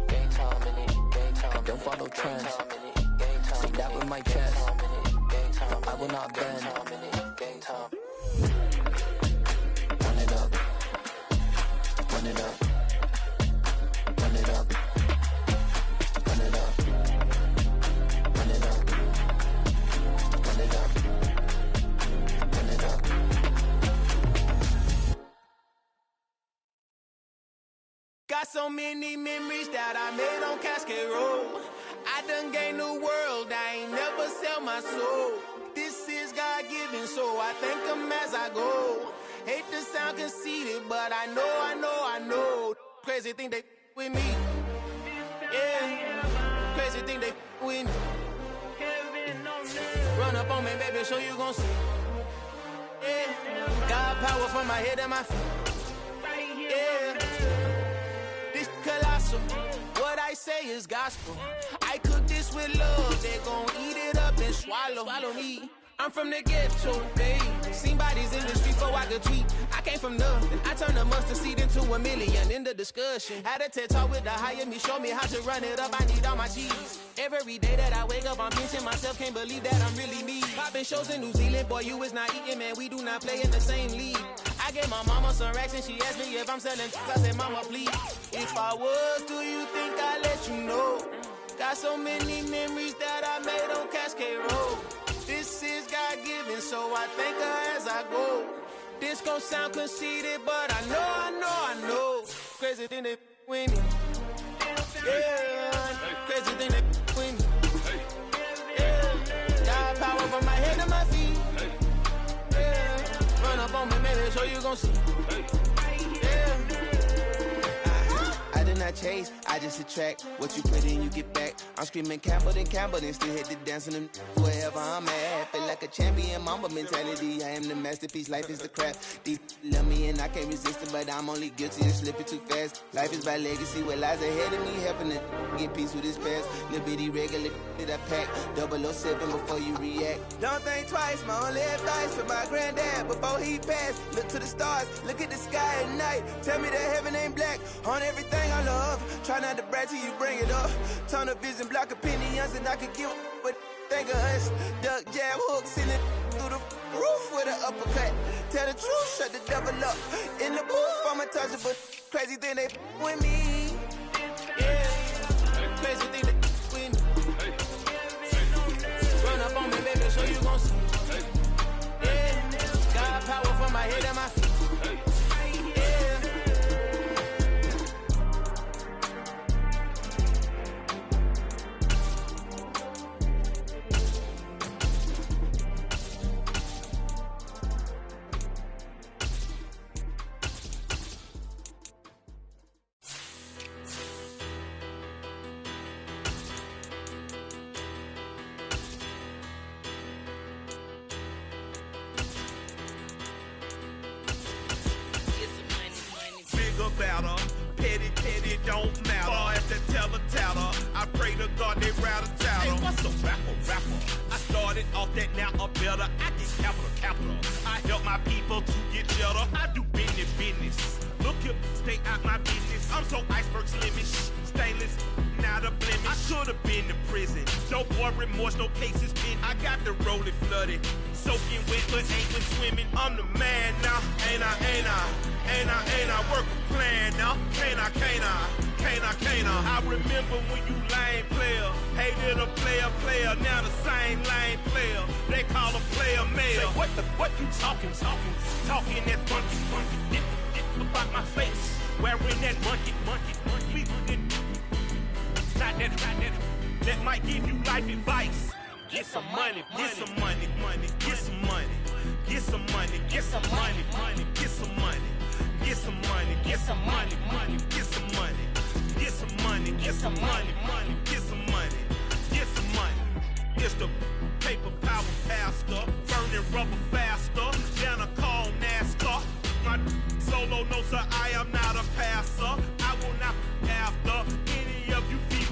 Game time in it. Game time. I don't follow trends. Say that with my chest. No, I will not bend. Game time. Run it up. Run it up. Run it up. Run it up. Run it up. Run it up. Run it up. Got so many memories that I made on Cascade Road. I done gained the world, I ain't never sell my soul. This is God-given, so I thank him as I go. Hate to sound conceited, but I know. Crazy thing they with me. Yeah, crazy thing they with me. Run up on me, baby, so you gon' see. Yeah, got power from my head and my feet. Yeah, this colossal. What I say is gospel. I cook this with love. They gon' eat it up and swallow me. I'm from the ghetto, babe. Seen bodies in the streets so I could tweet. I came from nothing. I turned a mustard seed into a million. In the discussion, had a TED talk with the higher me. Show me how to run it up. I need all my cheese. Every day that I wake up, I'm pinching myself. Can't believe that I'm really me. Popping shows in New Zealand, boy, you is not eating, man. We do not play in the same league. I gave my mama some racks and she asked me if I'm selling. I said, mama, please. If I was, do you think I'd let you know? Got so many memories that I made on Cascade Road. This is God-given, so I thank her as I go. This gon' sound conceited, but I know. Crazy thing they with me. Yeah, crazy thing they with me. Yeah, got power from my head to my feet. Yeah, run up on me, maybe so you gon' see. Yeah. I did not chase, I just attract. What you put in, you get back. I'm screaming Campbell, then still hit the dance and them wherever I'm at. Feel like a champion, mamba mentality. I am the masterpiece, life is the crap. Deep love me and I can't resist it, but I'm only guilty of slipping too fast. Life is by legacy, what lies ahead of me, helping to get peace with his past. Little bitty regular that I pack, 007 before you react. Don't think twice, my only advice for my granddad before he passed. Look to the stars, look at the sky at night. Tell me that heaven ain't black on everything I love. Try not to brag till you bring it up. Tunnel vision, block opinions, and I could give but think of us. Duck, jab, hooks in it through the roof with an uppercut. Tell the truth, shut the devil up. In the booth, I'm untouchable. Crazy thing they with me. Yeah, crazy thing they with me. Run up on me, baby, so you gon' see. Yeah, got power from my head and my feet. Petty don't matter. Far as the teller-tatter, I pray to God they rattle-tattle. Hey, what's a rapper? I started off that, now I'm better. I get capital. I help my people to get better. I do business. Look here, stay out my business. I'm so iceberg slimish, stainless, not a blemish. I should've been in prison. No more remorse, no cases pinned. I got the rolling flooded, soaking wet, but ain't been swimming. I'm the man now, ain't I work a plan now. Can't I? I remember when you lame player, hated a player, now the same lame player. They call a player mayor. Say, what you talking that funky, about my face, wearing that monkey. We not that might give you life advice. Get some money. It's the paper power pastor, burning rubber faster, down a call NASCAR. My solo, no sir, I am not a passer. I will not after any of you feeble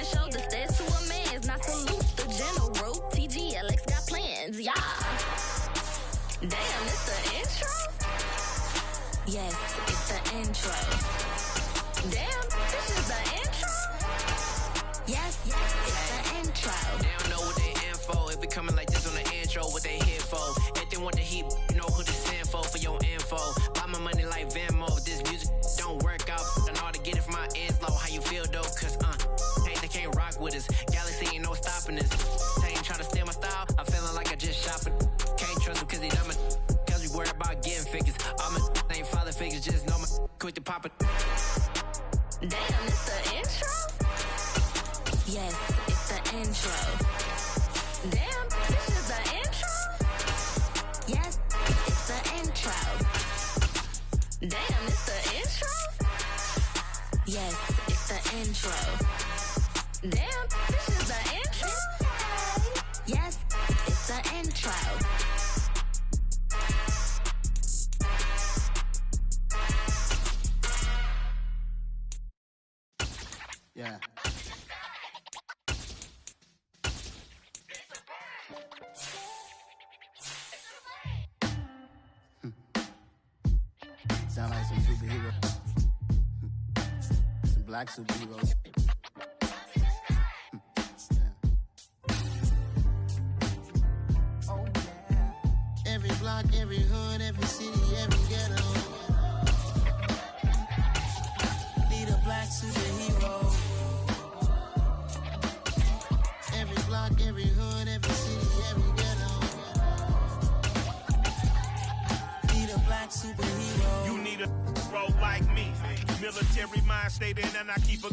Yes, it's the intro. They don't know what they in for. If it coming like this on the intro, what they here for? If they want the heat, you know who to send for your info. Buy my money like Venmo. If this music don't work out, I know how to get it from my ends low. How you feel though? Cause they can't rock with us. Galaxy ain't no stopping us. They ain't trying to steal my style. I'm feeling like I just shopping. Can't trust them cause they dumb. Cause we worried about getting figures. All my ain't father figures. Just know my quick to pop it. Damn, it's the intro? Yes, it's the intro. Damn, this is the intro? Yes, it's the intro. Damn, it's the intro? Yes, it's the intro. Damn, this is the intro? Yes, it's the intro. Yeah. Sound like some superheroes. Some black superheroes. Oh, yeah. Every block, every hood, every city, every ghetto. Need a black superhero. Every block, every hood, every city, every ghetto. Need a black superhero. You need a role like me. Military mind stated, and I keep a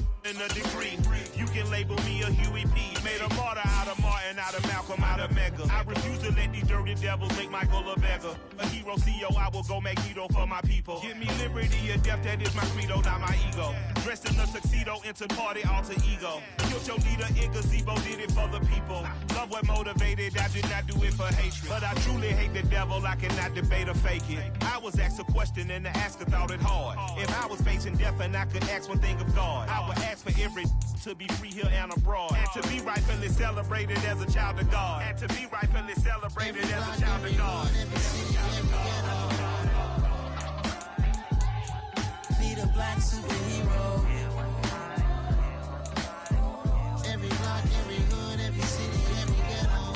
degree. You can label me a Huey P. Made a martyr out of Martin, out of Malcolm, out of Mega. I refuse to let these dirty devils make Michael a beggar. A hero CEO, I will go Magneto for my people. Give me liberty or death, that is my credo, not my ego. Dressed in a tuxedo, into party alter ego. Killed your leader in gazebo, did it for the people. Love what motivated, I did not do it for hatred. But I truly hate the devil, I cannot debate or fake it. I was asked a question and the asker thought it hard. If I was facing death and I could ask one thing of God, I would ask for every to be free here and abroad. And to be rightfully celebrated as a child of God. And to be rightfully celebrated as a child of God. Need a black superhero. Every block, every hood, every city, every ghetto.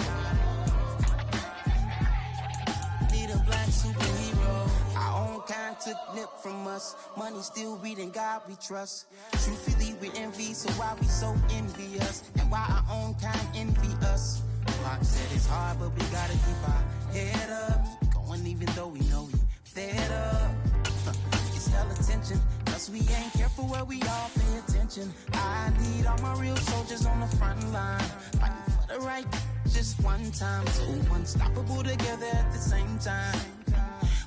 Need a black superhero. Our own kind took nip from us. Money still reading God we trust. Truthfully we envy, so why we so envious? And why our own kind envy us? Pac said it's hard, but we gotta keep our head up. Keep going even though we know we fed up. It's hella tension, cause we ain't careful where we all pay attention. I need all my real soldiers on the front line, fighting for the right just one time. So unstoppable together at the same time,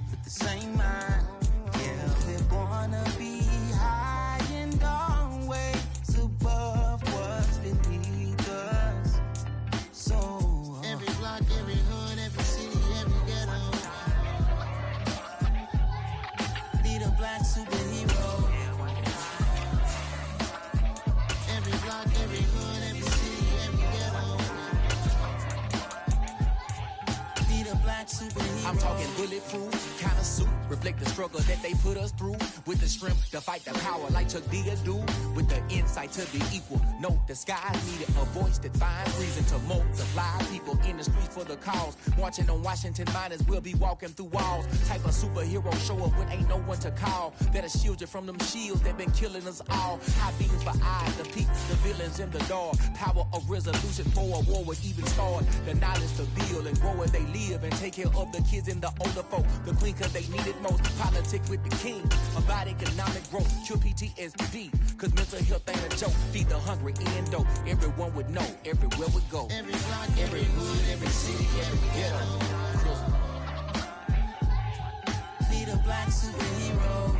with the same mind. Yeah, we're gonna be high and always above what's beneath us. So every block, every hood, every city, every ghetto. Need a black superhero. Every block, every hood, every city, every ghetto. Need a black superhero. I'm talking bulletproof kind of suit, reflect the struggle that they put us through. With the strength to fight the power like Chuck D do. With the insight to be equal. No disguise needed, a voice that finds reason to multiply. People in the streets for the cause. Marching on Washington miners, we'll be walking through walls. Type of superhero show up when ain't no one to call. That'll shield you from them shields that been killing us all. High beams for eyes, the peak, the villains in the dark. Power of resolution for a war would even start. The knowledge to build and grow where they live and take care of the kids and the older folk. The queen cause they need it most. Politic with the king. About economic growth. Cure PTSD. Cause mental health ain't a joke. Feed the hungry and dope. Everyone would know. Everywhere we go. Every block, every hood, every city, every ghetto. Need a black superhero.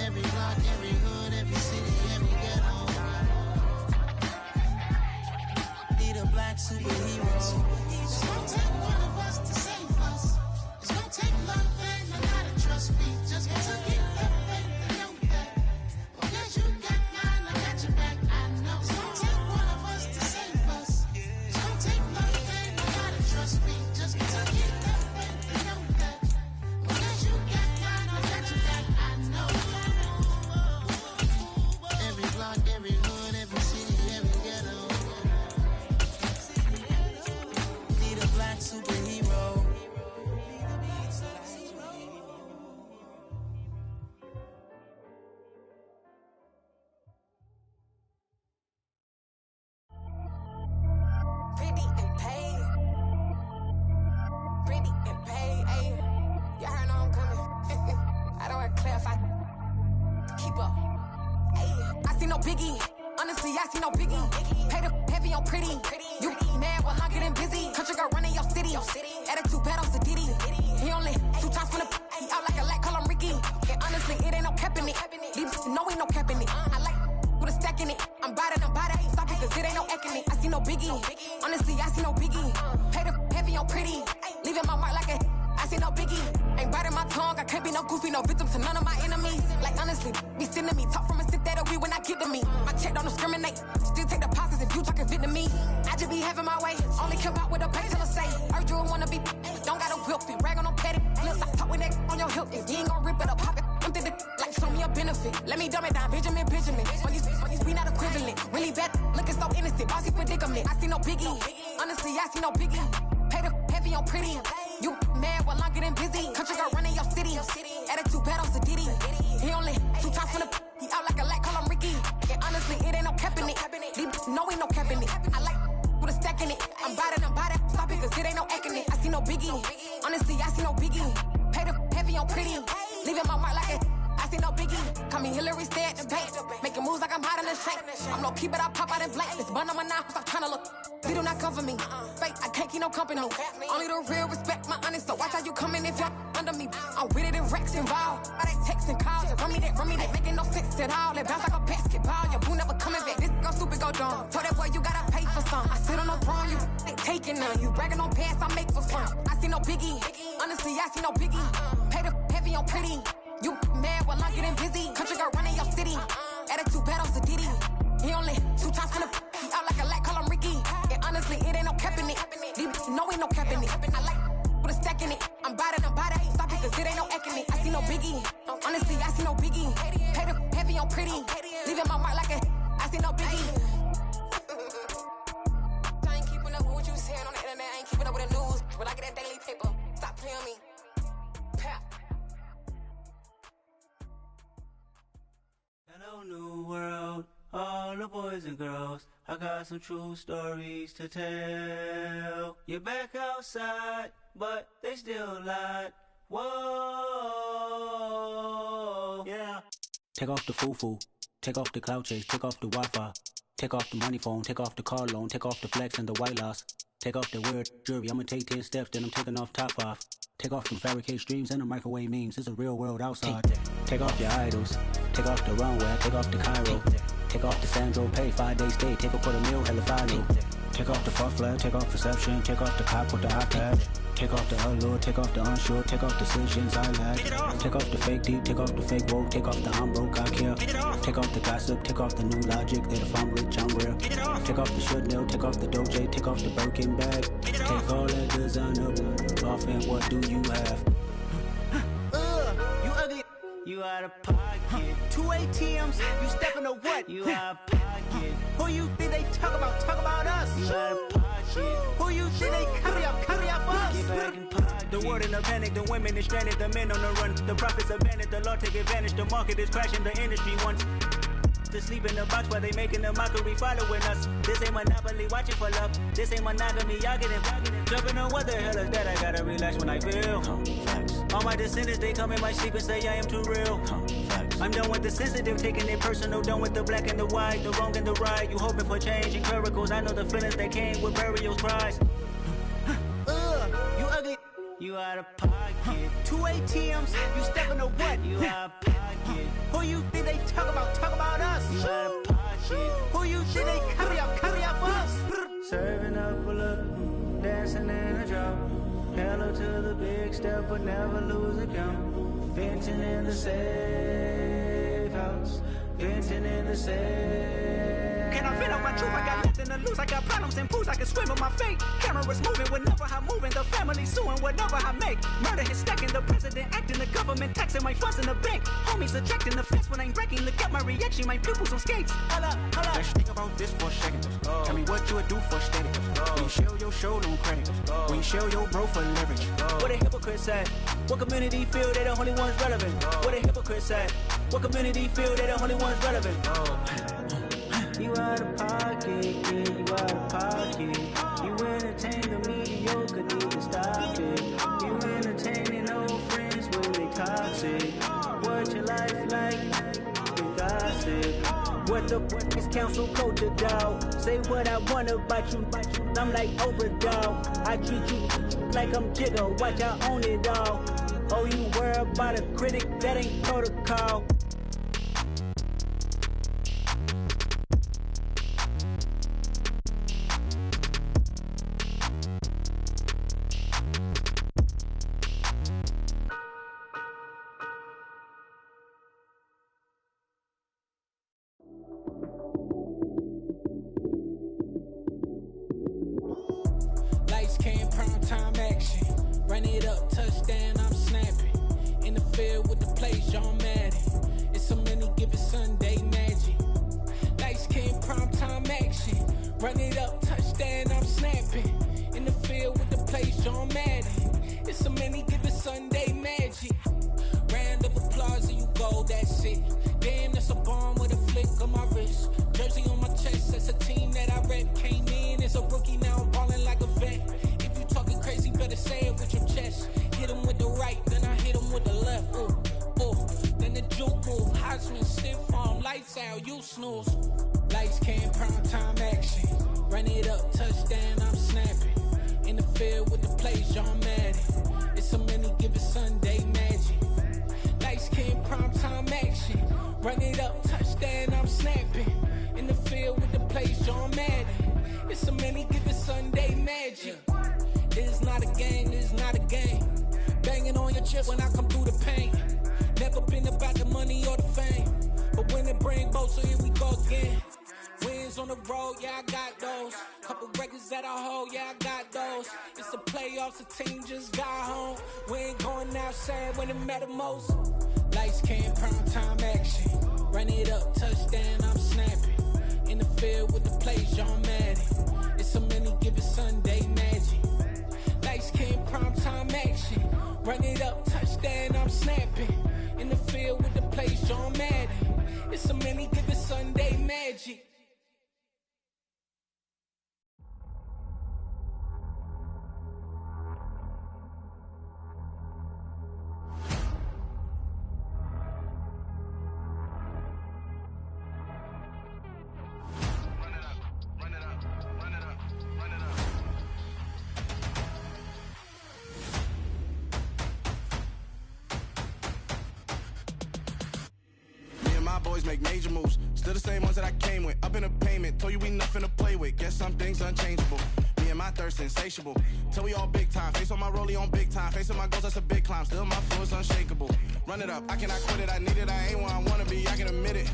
Every block, every hood, every city, every ghetto. Need a black superhero. It's gonna take one of us to save us. It's gonna take love and a lot of trust. We just got to get that faith and know that. Because you got mine, I got your back, I know. It's gonna take one of us to save us. It's gonna take love and a lot of trust. We just got to get that faith and know that. Pretty and paid. Pretty and paid, ayy. Y'all heard I'm coming. I don't want to clarify. Keep up. Ayy. I see no biggie. Honestly, I see no biggie. Pay the heavy on pretty. You mad while I'm getting busy. Country girl running your city. Attitude bad on Sadiddy. He only 2 times from the he out like a light, call him Ricky. And honestly, it ain't no cap in it. These no ain't no cap in it. I like with a stack in it. I'm bad. Stop it, cause it ain't no eck in it. I see no biggie. Honestly, I see no biggie. Pay the heavy on pretty. Leaving my mark like a I see no biggie. Ain't biting my tongue. I can't be no goofy, no victim to none of my enemies. Like honestly, be sending me talk from a stick that'll be when I get to me. My check don't discriminate. Still take deposits if you talking Vietnamese. I just be having my way. Only come out with a pay till I say. Urge you wanna be. Don't gotta whip it. Rag on no petty. Flips. I talk with that on your hip. If you ain't gon' rip it up, pop it. Empty the like show me a benefit. Let me dumb it down, Benjamin. All these we not equivalent. Really bad, looking so innocent. Bossy predicament. I see no biggie. Honestly, I see no biggie. Pay the heavy on pretty. You mad while I'm getting busy. Country girl running your city. Attitude bad on Sadiddy. He only 2 times from the he out like a light, call him Ricky. And honestly, it ain't no cap in it. No ain't no cap in it. I like with a stack in it. I'm bad. Stop it, cause it ain't no eck in it. I see no biggie. Honestly, I see no biggie. Pay the heavy on pretty. Leaving my mark like it. I see no biggie. Call me Hillary, stay at the bank. Making moves like I'm hot in the shank. I'm no keep it, I pop out in blank. This bun on my knife, stop trying to look. They do not come for me. Fake, I can't keep no company. Only the real respect my honest. So watch how you coming if you're under me. I'm with it and Rex involved. By they text and calls. Run me that, making no sense at all. They bounce like a basketball. Your boo never coming back. This go stupid, go dumb. Told that boy you gotta pay for some. I sit on the throne, you they taking none. You bragging on past, I make for fun. I see no biggie. Honestly, I see no biggie. Pay the heavy on pretty. You mad while I'm getting busy. Country girl running your city. Attitude bad on Sadiddy. He only 2 times from the he out like a light, call him Ricky. And honestly, it ain't no cap in it. No ain't no cap in it. I like with a stack in it. I'm bad. Stop it, cause it ain't no eck in it. I see no biggie. Honestly, I see no biggie. Pay the heavy on pretty. Leaving my mark like a I see no biggie. I ain't keeping up with what you saying on the internet. I ain't keeping up with the news. But I get that daily paper. Stop playing on me. Hello, new world, all the boys and girls. I got some true stories to tell. You're back outside, but they still lied. Whoa, yeah. Take off the foo-foo, take off the cloud chase, take off the Wi-Fi, take off the money phone, take off the car loan, take off the flex and the white loss. Take off the weird jewelry, I'ma take 10 steps, then I'm taking off top 5. Take off them fabricated streams and the microwave memes, it's a real world outside. Take off your idols, take off the runway, take off the Cairo. Take off the Sandro Pay, 5-day stay, take a $250,000, hella final. Take off the far flag, take off perception, take off the cop with the iPad. Take off the allure, take off the unsure, take off decisions I lack. Take off the fake deep, take off the fake woke, take off the I'm broke, I care. Take off the gossip, take off the new logic, that if I'm rich, I'm real. Take off the should know, take off the Doja, take off the Birkin bag. Take all that designer off and what do you have? You ugly. You out of pocket. 2 ATMs, you stepping to what? You out of pocket. Who you think they talk about? Talk about us. You out of pocket. Who you think they carry up for us? Get back in pocket. The world in a panic, the women is stranded, the men on the run. The profits abandoned, the law take advantage. The market is crashing, the industry wants to sleep in the box while they making a mockery following us. This ain't Monopoly, watching for love. This ain't monogamy, y'all getting jumping on what the hell is that? I gotta relax when I feel. All my descendants, they come in my sleep and say I am too real. I'm done with the sensitive, taking it personal. Done with the black and the white, the wrong and the right. You hoping for change and miracles. I know the feelings that came with burials, cries. You ugly. You out of pocket. 2 ATMs, you stepping to what? You out of pocket. Who you think they talk about? Talk about us. You out of pocket. Who you think they carry up for us? Serving up a look, dancing in a drop. Hello to the big step, but never lose a count. Venting in the safe house. Venting in the safe. Can I vent out my truth? I got nothing to lose. I got problems and booze. I can swim with my fate. Cameras moving whenever I'm moving. The family suing whatever I make. Murder is stacking. The president acting. The government taxing my funds in the bank. Homies attracting the fence when I'm breaking. Look at my reaction. My pupils on skates. Holla, holla. Let's think about this for a second. Tell me what you would do for steady. When you show your show, no credit. When you show your bro for leverage. What a hypocrite said. What community feel they the only ones relevant? What a hypocrite said. What community feel they the only ones relevant? You out of pocket, yeah, you out of pocket. You What the is council culture, dog? Say what I want about you. I'm like overdog. I treat you like I'm Jigga. Watch I own it all. Oh, you worry about a critic? That ain't protocol. Make major moves, still the same ones that I came with. Up in a payment, told you we nothing to play with. Guess some things unchangeable. Me and my thirst insatiable. Till we all big time. Face on my rollie on big time. Facing my goals, that's a big climb. Still my flow is unshakable. Run it up, I cannot quit it. I need it, I ain't where I wanna be. I can admit it.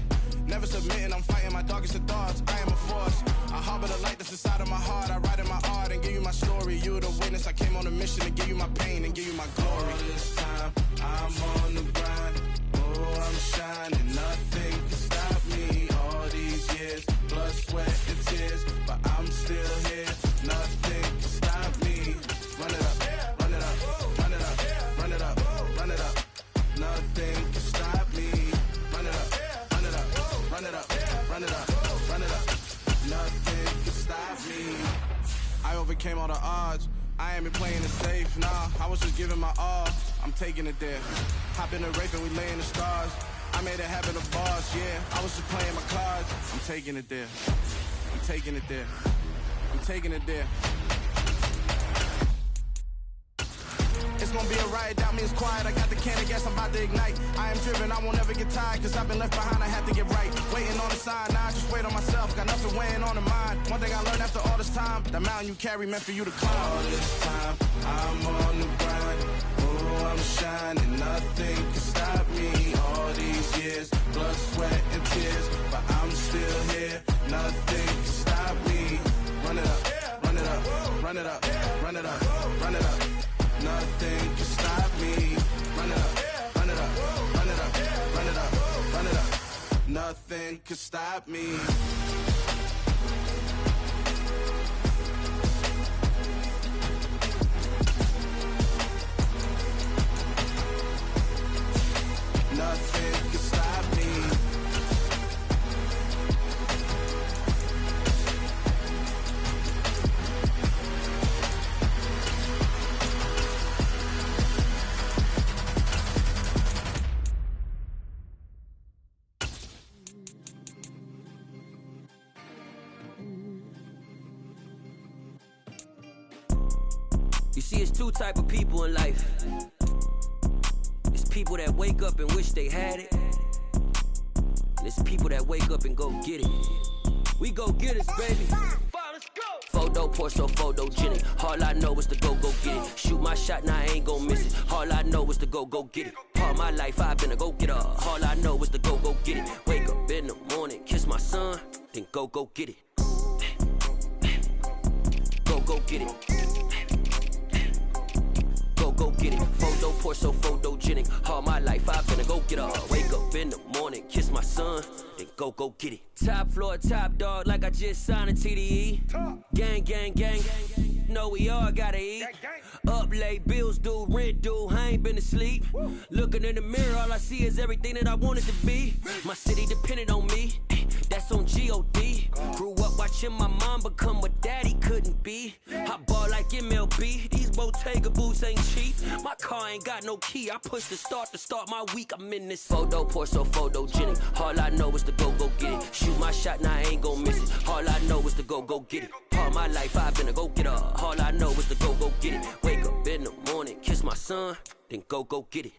Never submitting, I'm fighting my darkest of thoughts. I am a force. I harbor the light that's inside of my heart. I write in my art and give you my story. You the witness. I came on a mission to give you my pain and give you my glory. All this time, I'm on the grind. Oh, I'm shining. Nothing can stop me. All these years, blood, sweat, and tears, but I'm still here. Nothing can stop me. Run it up, run it up, run it up, run it up, run it up. Nothing can stop me. Run it up, run it up, run it up, run it up, run it up. Nothing can stop me. I overcame all the odds. I ain't been playing it safe, nah. I was just giving my all. I'm taking it there. Hop in the race and we lay in the stars. I made it happen, the boss, yeah. I was just playing my cards. I'm taking it there. I'm taking it there. I'm taking it there. It's gonna be a riot, doubt me it's quiet. I got the can of gas, I'm about to ignite. I am driven, I won't ever get tired, cause I've been left behind, I have to get right. Waiting on the sign, now I just wait on myself. Got nothing weighing on the mind. One thing I learned after all this time, the mountain you carry meant for you to climb. All this time, I'm on the grind. Oh, I'm shining, nothing can stop me. All these years, blood, sweat, and tears, but I'm still here. Nothing can stop me. Run it up, run it up, run it up, run it up, run it up. Nothing can stop me. Run it up, run it up, run it up, run it up, run it up. Nothing can stop me. Nothing can stop me. You see, it's two type of people in life. It's people that wake up and wish they had it. And it's people that wake up and go get it. We go get it, baby. Photo poor, so photogenic. All I know is to go get it. Shoot my shot, now I ain't gon' miss it. All I know is to go get it. All my life I've been a go-getter. All I know is to go get it. Wake up in the morning, kiss my son, then go get it. Go get it. Go get it. Photo poor, so photogenic. All my life I've been a go-getter. Wake up in the morning, kiss my son, then go get it. Top floor, top dog, like I just signed a TDE. Gang. Know we all gotta eat. Up late, bills due, rent due, I ain't been asleep. Looking in the mirror, all I see is everything that I wanted to be. My city depended on me, that's on G.O.D. Grew up watching my mom become what daddy couldn't be. I ball like MLB, these Bottega boots ain't cheap. My car ain't got no key, I push the start to start my week. I'm in this photo poor, so photogenic. All I know is to go get it. Shoot my shot, now I ain't gon' miss it. All I know is to go get it. All my life I've been a go-getter. All I know is to go get it. Wake up in the morning, kiss my son, then go get it.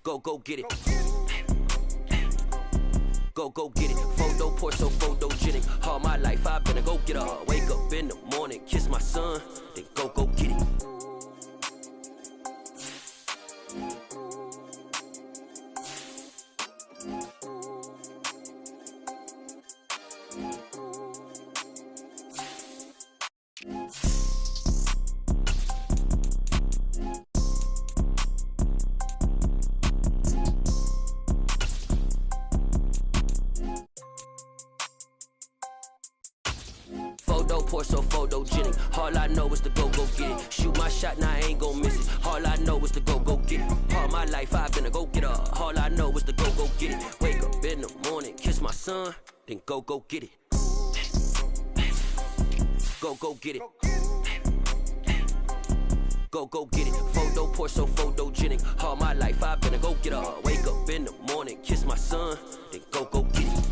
Go get it. Go get it. Photo poor, so photogenic. All my life I've been a go-getter. Wake up in the morning, kiss my son, then go get it. Photo poor, so photogenic. All I know is to go get it. Shoot my shot, now I ain't gon' miss it. All I know is to go get it. All my life I've been a go-getter. All I know is to go get it. Wake up in the morning, kiss my son, then go get it. Go get it. Go get it. Photo poor, so photogenic. All my life I've been a go-getter. Wake up in the morning, kiss my son, then go get it.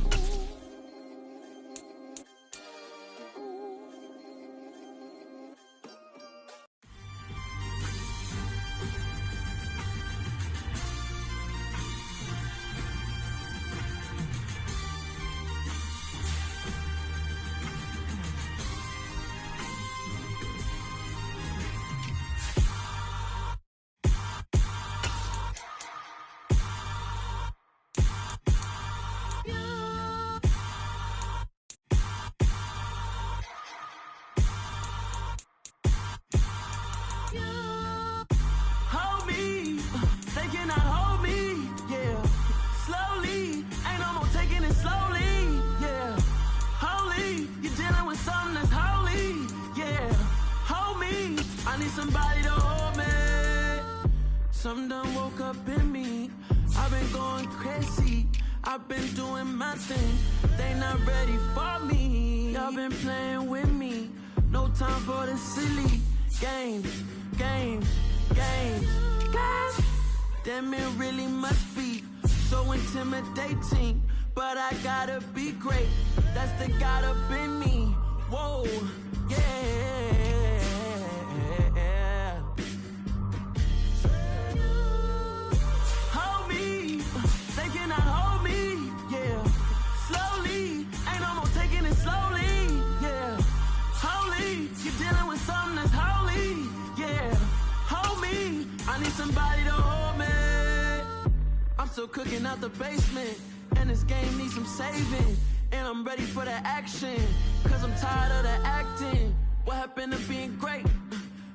Something done woke up in me. I've been going crazy. I've been doing my thing. They not ready for me. Y'all been playing with me. No time for the silly games. Damn, it really must be so intimidating. But I gotta be great. That's the God up in me. Whoa, yeah. Somebody to hold me. I'm still cooking out the basement, and this game needs some saving. And I'm ready for the action, cause I'm tired of the acting. What happened to being great?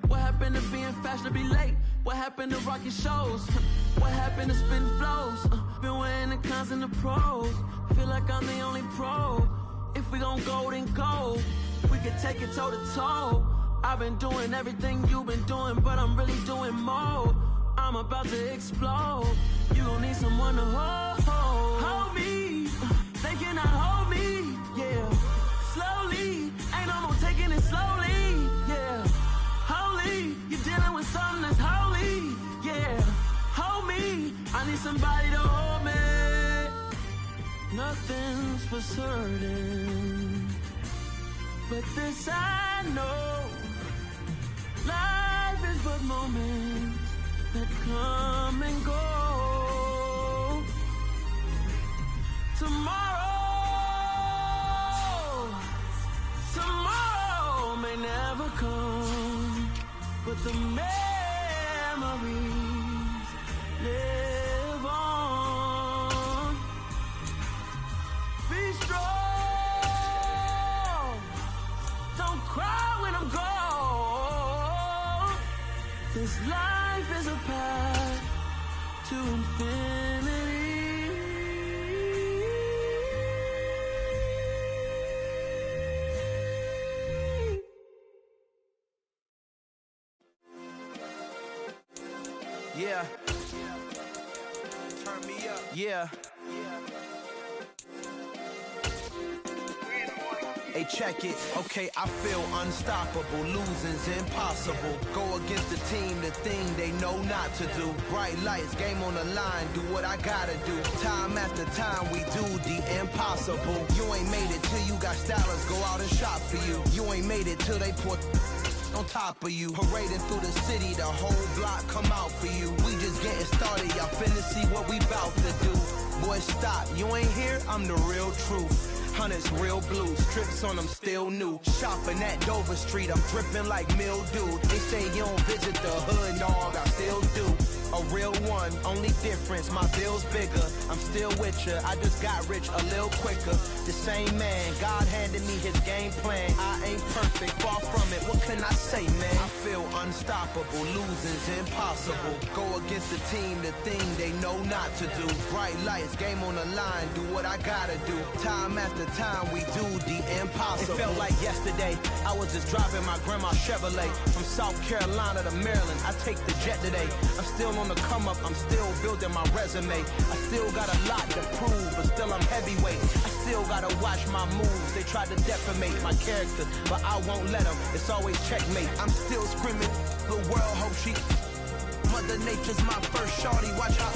What happened to being fashionably late? What happened to rocking shows? What happened to spitting flows? Been wearing the cons and the pros. Feel like I'm the only pro. If we gon' go, then go. We can take it toe to toe. I've been doing everything you've been doing, but I'm really doing more. I'm about to explode. You gon' need someone to hold me. They cannot hold me, yeah. Slowly, ain't no more taking it slowly, yeah. Holy, you're dealing with something that's holy, yeah. Hold me, I need somebody to hold me. Nothing's for certain, but this I know. life is but moments that come and go. Tomorrow may never come, but the memories live on. Be strong, don't cry when I'm gone. This life is a path to infinity. Yeah. Turn me up. Yeah. Hey, check it. Okay, I feel unstoppable. Losing's impossible. Go against the team, the thing they know not to do. Bright lights, game on the line, do what I gotta do. Time after time, we do the impossible. You ain't made it till you got stylers go out and shop for you. You ain't made it till they put on top of you. Parading through the city, the whole block come out for you. We just getting started, y'all finna see what we bout to do. Boy, stop, you ain't here, I'm the real truth. Hunters real blue, strips on them still new. Shopping at Dover Street, I'm dripping like mildew. They say you don't visit the hood, dog, I still do. A real one, only difference, my bill's bigger. I'm still with ya, I just got rich a little quicker. The same man, God handed me his game plan. I ain't perfect, far from it, what can I say, man? I feel unstoppable, losing's impossible. Go against the team, the thing they know not to do. Bright lights, game on the line, do what I gotta do. Time after time, we do the impossible. It felt like yesterday, I was just driving my grandma's Chevrolet. From South Carolina to Maryland, I take the jet today. I'm still on the come up, I'm still building my resume. I still got a lot to prove, but still I'm heavyweight. I still gotta watch my moves. They tried to defamate my character, but I won't let them. It's always checkmate. I'm still screaming, the world hope she. Mother Nature's my first shorty, watch how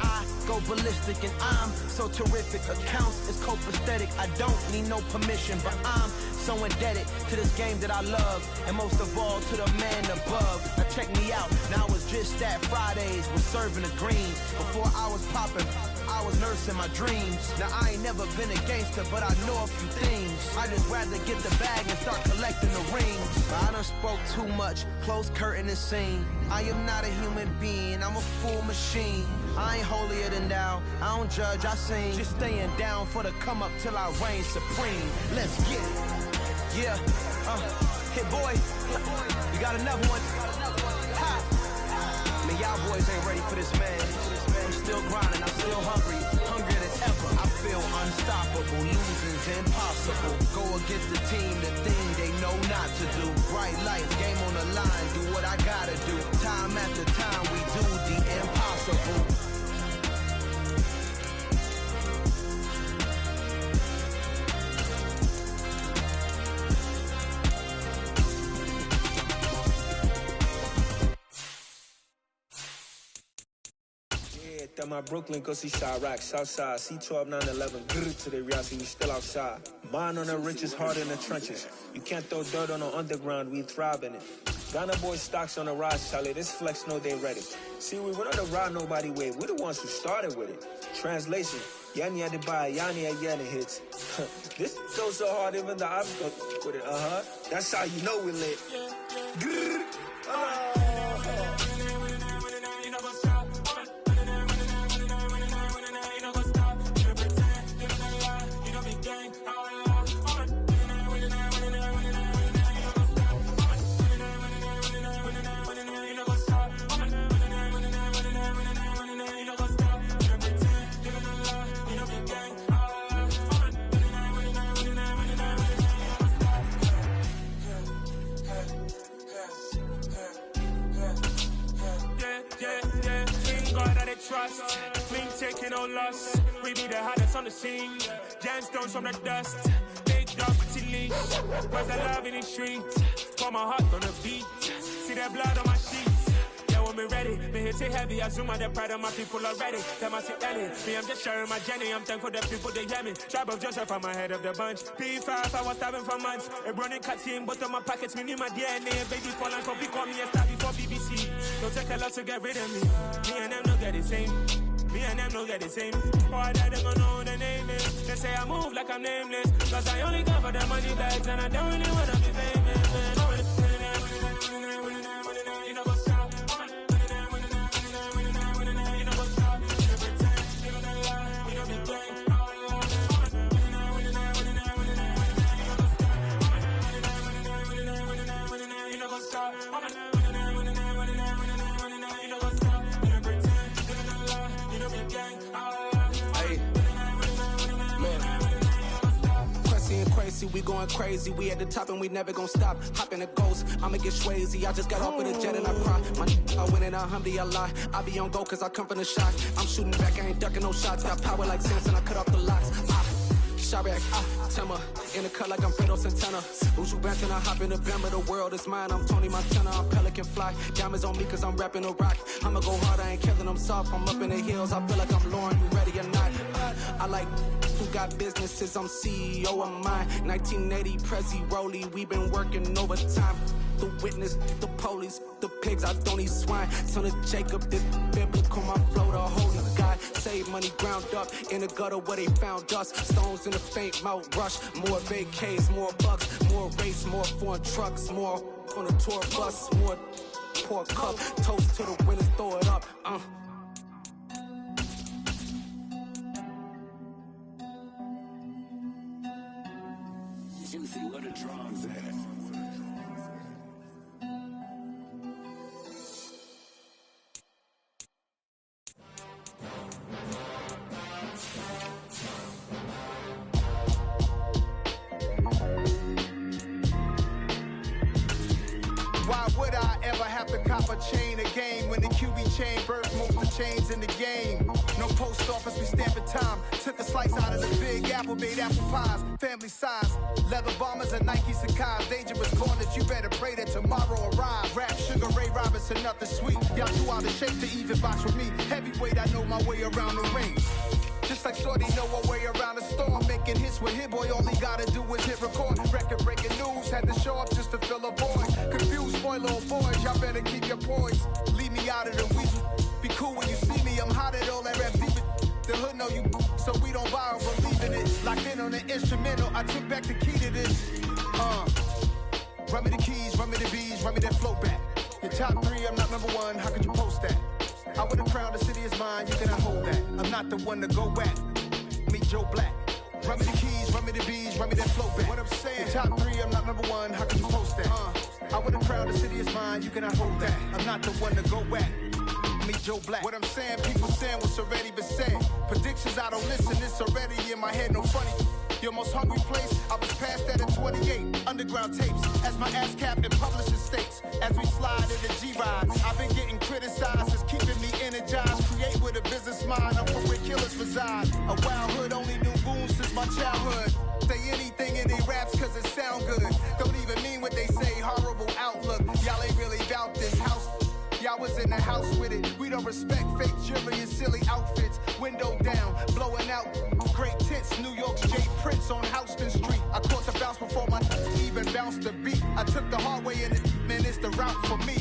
I go ballistic and I'm so terrific. Accounts is copacetic, I don't need no permission, but I'm so indebted to this game that I love, and most of all to the man above. Now check me out, now it's just that Fridays was serving the greens. Before I was popping, I was nursing my dreams. Now I ain't never been a gangster, but I know a few things. I just rather get the bag and start collecting the rings. But I done spoke too much, close curtain and scene. I am not a human being, I'm a full machine. I ain't holier than thou, I don't judge, I sing. Just staying down for the come up till I reign supreme. Let's get it. Yeah, hit boy, you got another one. Ha. Man, y'all boys ain't ready for this, man. I'm still grinding, I'm still hungry, hungrier than ever. I feel unstoppable, losing's impossible. Go against the team, the thing they know not to do. Bright lights, game on the line, do what I gotta do. Time after time, we do the impossible. At my Brooklyn, go see Chirac, Southside, C12, 911, grrr to the reality, we still outside. Mine on the riches, hard in the trenches. You can't throw dirt on the underground, we thrive in it. Ghana boys stocks on the rise, Charlie, this flex know they ready. See, we went on the ride nobody way, we the ones who started with it. Translation, Yanni had to buy, Yanni had Yanni hits. This goes so hard, even the I've go with it, That's how you know we lit. Grrr, trust, we ain't taking no loss. We be the hottest on the scene. Gemstones from the dust. Big dog with leash. Where's the love in the street? Pour my heart on the beat. See that blood on my sheets. Yeah, want me ready. Me hit it heavy, I zoom out the pride of my people already. Them I see Ellie, me I'm just sharing my journey. I'm thankful that people they hear me. Tribe of Joseph, I'm ahead of the bunch. P5, I was starving for months. A running cutscene, but on my pockets, me need my DNA. Baby falling for call me a star before BBC. Don't take a lot to get rid of me. Me and them don't get the same. Me and them don't get the same. Boy, that they gon' know who the name is. They say I move like I'm nameless. Cause I only cover the money bags and I don't really wanna be famous, man. You know what's up? You know what's up? You pretend, you don't lie, you don't be gang. You know what's up? We going crazy, we at the top and we never gon' stop. Hop in a ghost, I'ma get swayzy. I just got off with a jet and I cry. I win in a Humvee, I lie. I be on go cause I come from the shot. I'm shooting back, I ain't ducking no shots. Got power like Samson, I cut off the locks. Chirac, Timmer, in the cut like I'm Fredo Santana. Uju Banton, I hop in the Bama, the world is mine. I'm Tony Montana, I'm Pelican Fly. Diamonds on me cause I'm rapping a rock. I'ma go hard, I ain't killing them soft. I'm up in the hills, I feel like I'm Lauren, you ready or not? I like who got businesses, I'm CEO of mine. 1980, Prezi Rolly, we been working overtime. The witness, the police, the pigs, I don't eat swine. Son of Jacob, this biblical, my flow, the holy God. Save money ground up in the gutter where they found us. Stones in the faint mouth rush. More vacays, more bucks, more race, more foreign trucks, more on a tour bus, more pour cup. Toast to the winners, throw it up. Juicy, where the drums at? Why would I ever have to cop a chain again when the QB chain birthed most of the chains in the game? No post office, we stamping time. Took a slice out of the big apple, made apple pies, family size. Leather bombers and Nike Sacai's. Dangerous corners, you better pray that tomorrow arrive. Rap Sugar Ray Robinson, nothing sweet. Y'all too out of shape to even box with me. Heavyweight, I know my way around the ring. Just like Shorty know her way around the storm. Making hits with Hit Boy, all he gotta do is hit record. Record breaking news, had to show up just to fill a void. Confused boy, little boys, y'all better keep your poise. Leave me out of the weasel. Be cool when you see me, I'm hot at all that rap deep. The hood know you, so we don't borrow, believe in it. Locked in on the instrumental, I took back the key to this. Run me the keys, run me the bees, run me that flow back. Your top three, I'm not number one, how could you post that? I would've crowned the city is mine, you cannot hold that. I'm not the one to go back. Meet Joe Black. Run me the keys, run me the bees, run me that flow back. What I'm saying, your top three, I'm not number one, how could you post that? I would've crowned the city is mine, you cannot hold that. I'm not the one to go back. Meet Joe Black. What I'm saying, people saying what's already been said. Predictions, I don't listen, it's already in my head, no funny. Your most hungry place, I was past that in 28. Underground tapes, as my ass cap in publishing states. As we slide in the G-Ride, I've been getting criticized, it's keeping me energized. Create with a business mind, I'm from where killers reside. A wild hood, only knew goons since my childhood. Say anything in they raps cause it sound good. Don't even mean what they say, horrible outlook. Y'all ain't really about this house. Y'all was in the house with it. We don't respect fake jewelry and silly outfits. Window down, blowing out great tits. New York's Jay Prince on Houston Street. I caught the bounce before my even bounced the beat. I took the hard way in it, man, it's the route for me.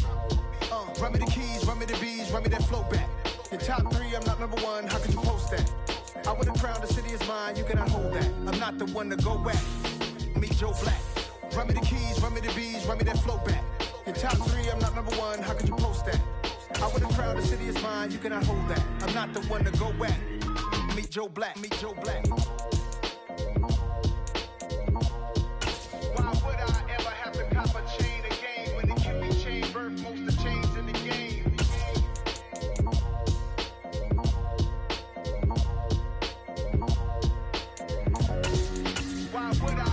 Run me the keys, run me the bees, run me that flow back. Your top three, I'm not number one, how could you post that? I would've crowned the city is mine, you cannot hold that. I'm not the one to go back. Meet Joe Black. Run me the keys, run me the bees, run me that flow back. Your top three, I'm not number one, how could you post that? I would've crowned the city is mine, you cannot hold that. I'm not the one to go back. Meet Joe Black, meet Joe Black. Why would I ever have to cop a chain again when the QB chain birthed most of the chains in the game? Why would I?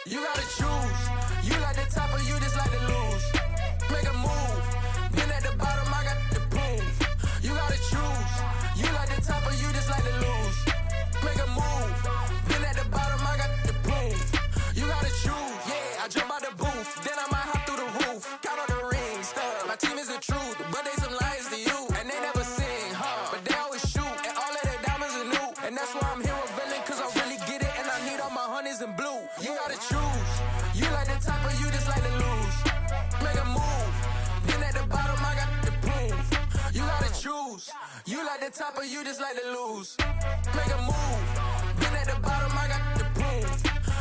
You gotta choose. You like the top or you just like to lose. Make a move. Been at the bottom, I got the proof. You gotta choose. You like the top or you just like to lose. Make a move. You like the top or you just like to lose? Make a move. Been at the bottom, I got the prove.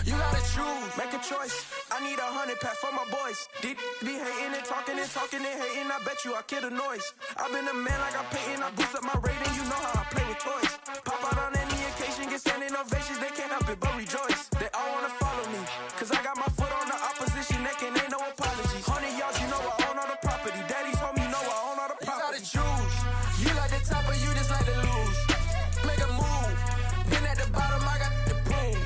You gotta choose, make a choice. I need 100 pack for my boys. Deep be hating and talking and hating. I bet you I kill the noise. I've been a man like I'm Peyton. I boost up my rating. You know how I play with toys. Pop out on any occasion, get standing ovations. They can't help it but rejoice. They all wanna follow me, cause I got my foot on the opposition neck and ain't no apologies. 100 yards, you know I own all the property. Daddy's home, you know I own all the property. You gotta choose. You like the top or you just like to lose? Make a move. Been at the bottom, I got the proof.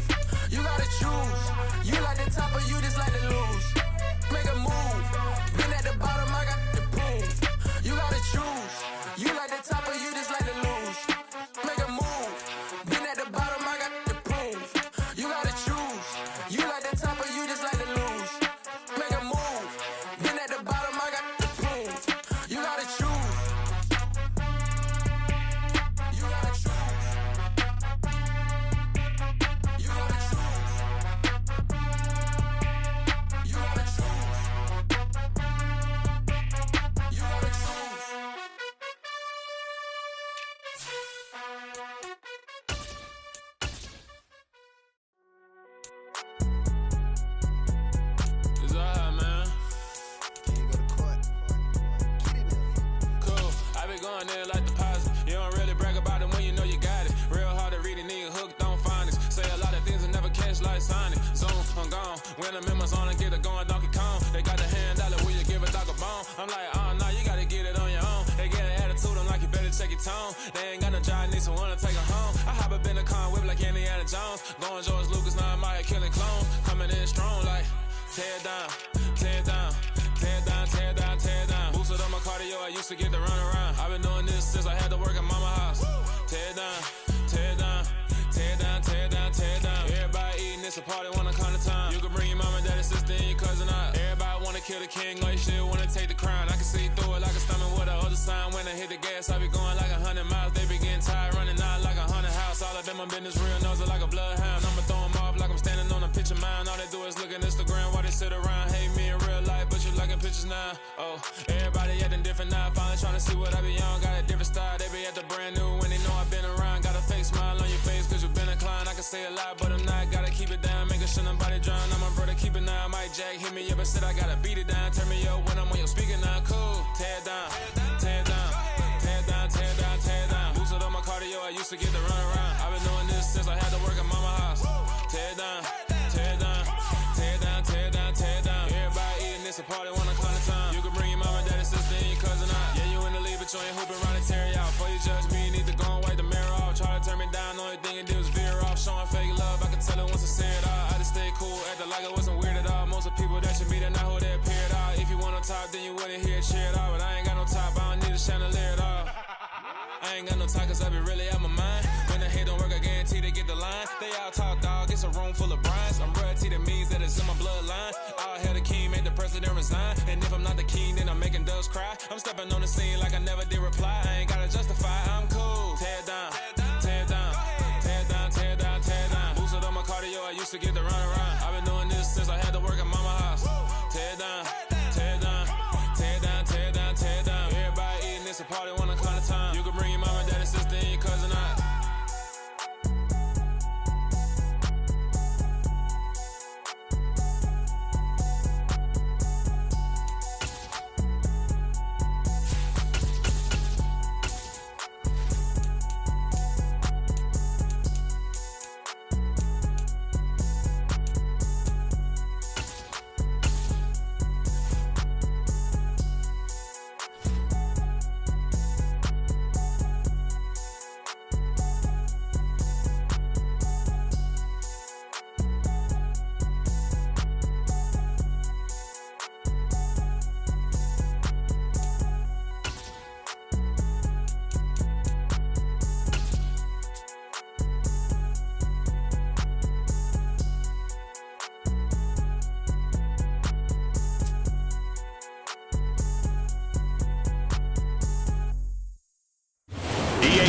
You gotta choose. You like the top or you just like to lose? Make a move. Been at the bottom, I got the proof. You gotta choose. You like the top or you just like to lose? Make a move. Been at the bottom, I got the proof. You gotta choose. You like the top or you just like to lose? Make a move. Been at the bottom, I got the proof. You gotta choose. You gotta choose. You gotta choose. You gotta choose. You gotta choose. It's alright, man. Cool. I been going there like deposit. You don't really brag about it when you know you got it. Real hard to read a nigga hooked on finance. Say a lot of things and never catch like Sonic. Zoom, I'm gone. When I'm in my zone, I get it going Donkey Kong. They got the $100, will you give a dog a bone? I'm like, oh no, you gotta get it on your own. They get an attitude, I'm like, you better check your tone. They ain't got no job, need someone to take her home. I hop up in the car, whip like Indiana Jones. Going George Lucas, now I'm out here killing clones. Coming in strong like, tear down, tear down, tear down, tear down, tear down. Boosted on my cardio, I used to get to run around. I've been doing this since I had to work at mama house. Tear down, tear down, tear down, tear down, tear down. Everybody eating, it's a party, wanna come to time. You can bring your mama, daddy, sister, and your cousin out. Everybody wanna kill the king, or you shit wanna take the crown. I can see through it like a stomach with a other sign. When I hit the gas, I be going like 100 miles. They be getting tired, running out like 100 house. All up in my business, real nose like a bloodhound. I'ma throw 'em off like I'm standing on a picture mound. All they do is look at Instagram while they sit around. Hate me in real life, but you liking pictures now. Oh, everybody acting different now. Finally trying to see what I be on. Got a different style, they be at the brand new when they know I've been around. Got a fake smile on your face, cause you been inclined. I can say a lot, but I'm not. Gotta keep it down, making sure nobody drown. I'm my brother, keep it now. Mike Jack hit me up and said I gotta beat it down. Turn me up when I'm on your speaker now. Cool, tear down, tear down, tear down, tear down, tear down. Boosted on my cardio, I used to get to run around. I've been doing this since I had to work at mama house. Tear down, tear down, tear down, tear down, tear down. Everybody eating, it's a party, wanna come to time. You can bring your mama, daddy, sister, and your cousin out. Yeah, you in the league, but you ain't hooping around and tear you out. Before you judge me, you need to go and wipe the mirror off. Try to turn me down, only thing it did was veer off. Showing fake love, I can tell it once I say it all. I just stay cool, acting like it wasn't weird at all. Most of the people that you meet are not who they appear at all. If you want on top, then you wouldn't hear it cheer at all. But I ain't got no top, I don't need a chandelier at all. I ain't got no time, cause I be really out my mind. When the hate don't work, I guarantee they get the line. They all talk, dog, it's a room full of brines. I'm royalty, that means that it's in my bloodline. All hail the king, made the president resign. And if I'm not the king, then I'm making doves cry. I'm stepping on the scene like I never did reply. I ain't gotta justify, I'm cool. Tear down, tear down, tear down, tear down, tear down. Boosted on my cardio, I used to get to run around. I've been doing this since I had to work at mama house. Tear down, tear down, tear down, tear down, tear down. Everybody eating, it's a party, wanna come to time. You can bring your mama, daddy, sister, and your cousin out.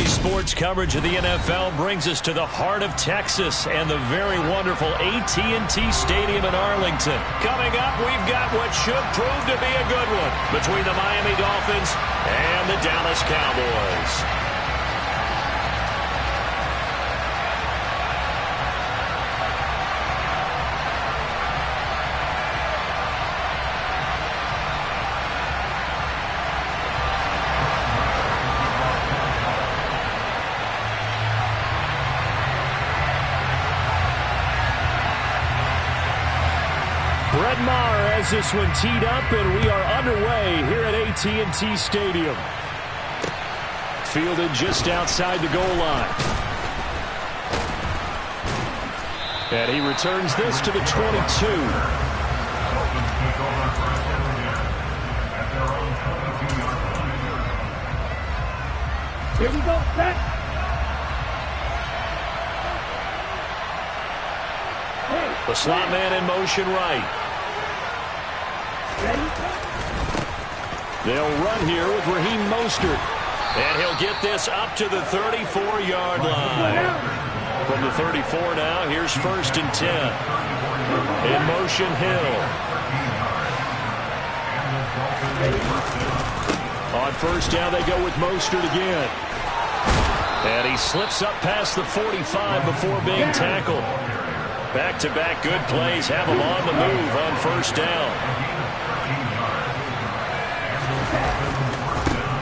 Sports coverage of the NFL brings us to the heart of Texas and the very wonderful AT&T Stadium in Arlington. Coming up, we've got what should prove to be a good one between the Miami Dolphins and the Dallas Cowboys. has this one teed up, and we are underway here at AT&T Stadium. Fielded just outside the goal line. And he returns this to the 22. Here we go, set. The slot man in motion right. They'll run here with Raheem Mostert. And he'll get this up to the 34-yard line. From the 34 now, here's 1st and 10. In motion, Hill. On 1st down, they go with Mostert again. And he slips up past the 45 before being tackled. Back-to-back good plays have him on the move on 1st down.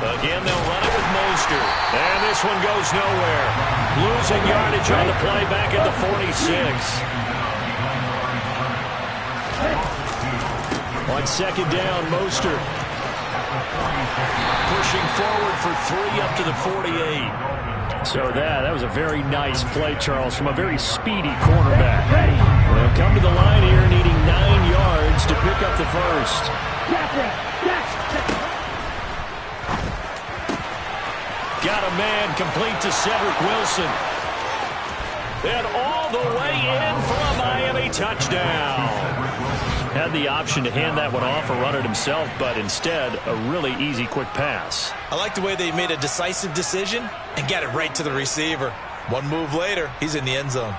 Again, they'll run it with Mostert. And this one goes nowhere. Losing yardage on the play back at the 46. On 2nd down, Mostert pushing forward for 3 up to the 48. So that was a very nice play, Charles, from a very speedy cornerback. They'll come to the line here needing 9 yards to pick up the 1st. Got a man complete to Cedric Wilson. And all the way in for a Miami touchdown. Had the option to hand that one off or run it himself, but instead a really easy quick pass. I like the way they made a decisive decision and got it right to the receiver. One move later, he's in the end zone.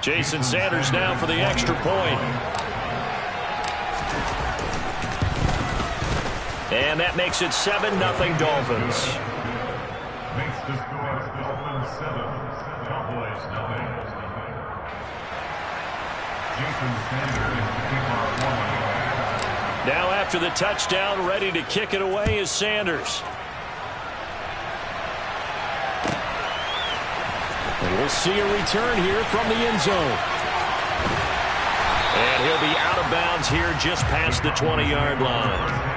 Jason Sanders now for the extra point. And that makes it 7-0 Dolphins. Makes the score Dolphins 7, Cowboys 0. Jason Sanders is the kickoff point. Now after the touchdown, ready to kick it away is Sanders. And we'll see a return here from the end zone. And he'll be out of bounds here just past the 20-yard line.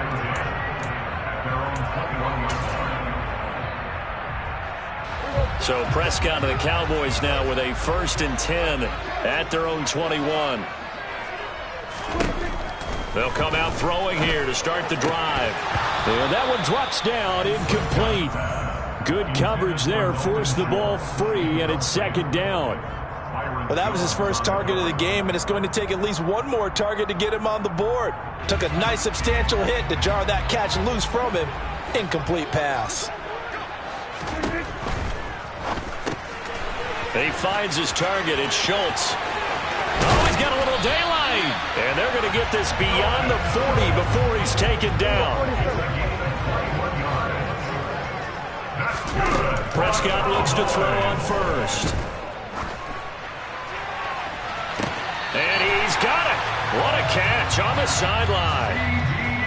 So Prescott and the Cowboys now with a 1st and 10 at their own 21. They'll come out throwing here to start the drive. And that one drops down, incomplete. Good coverage there, forced the ball free, and it's 2nd down. Well, that was his first target of the game, and it's going to take at least one more target to get him on the board. Took a nice substantial hit to jar that catch loose from him. Incomplete pass. He finds his target. It's Schultz. Oh, he's got a little daylight. And they're going to get this beyond the 40 before he's taken down. Prescott looks to throw on 1st. And he's got it. What a catch on the sideline.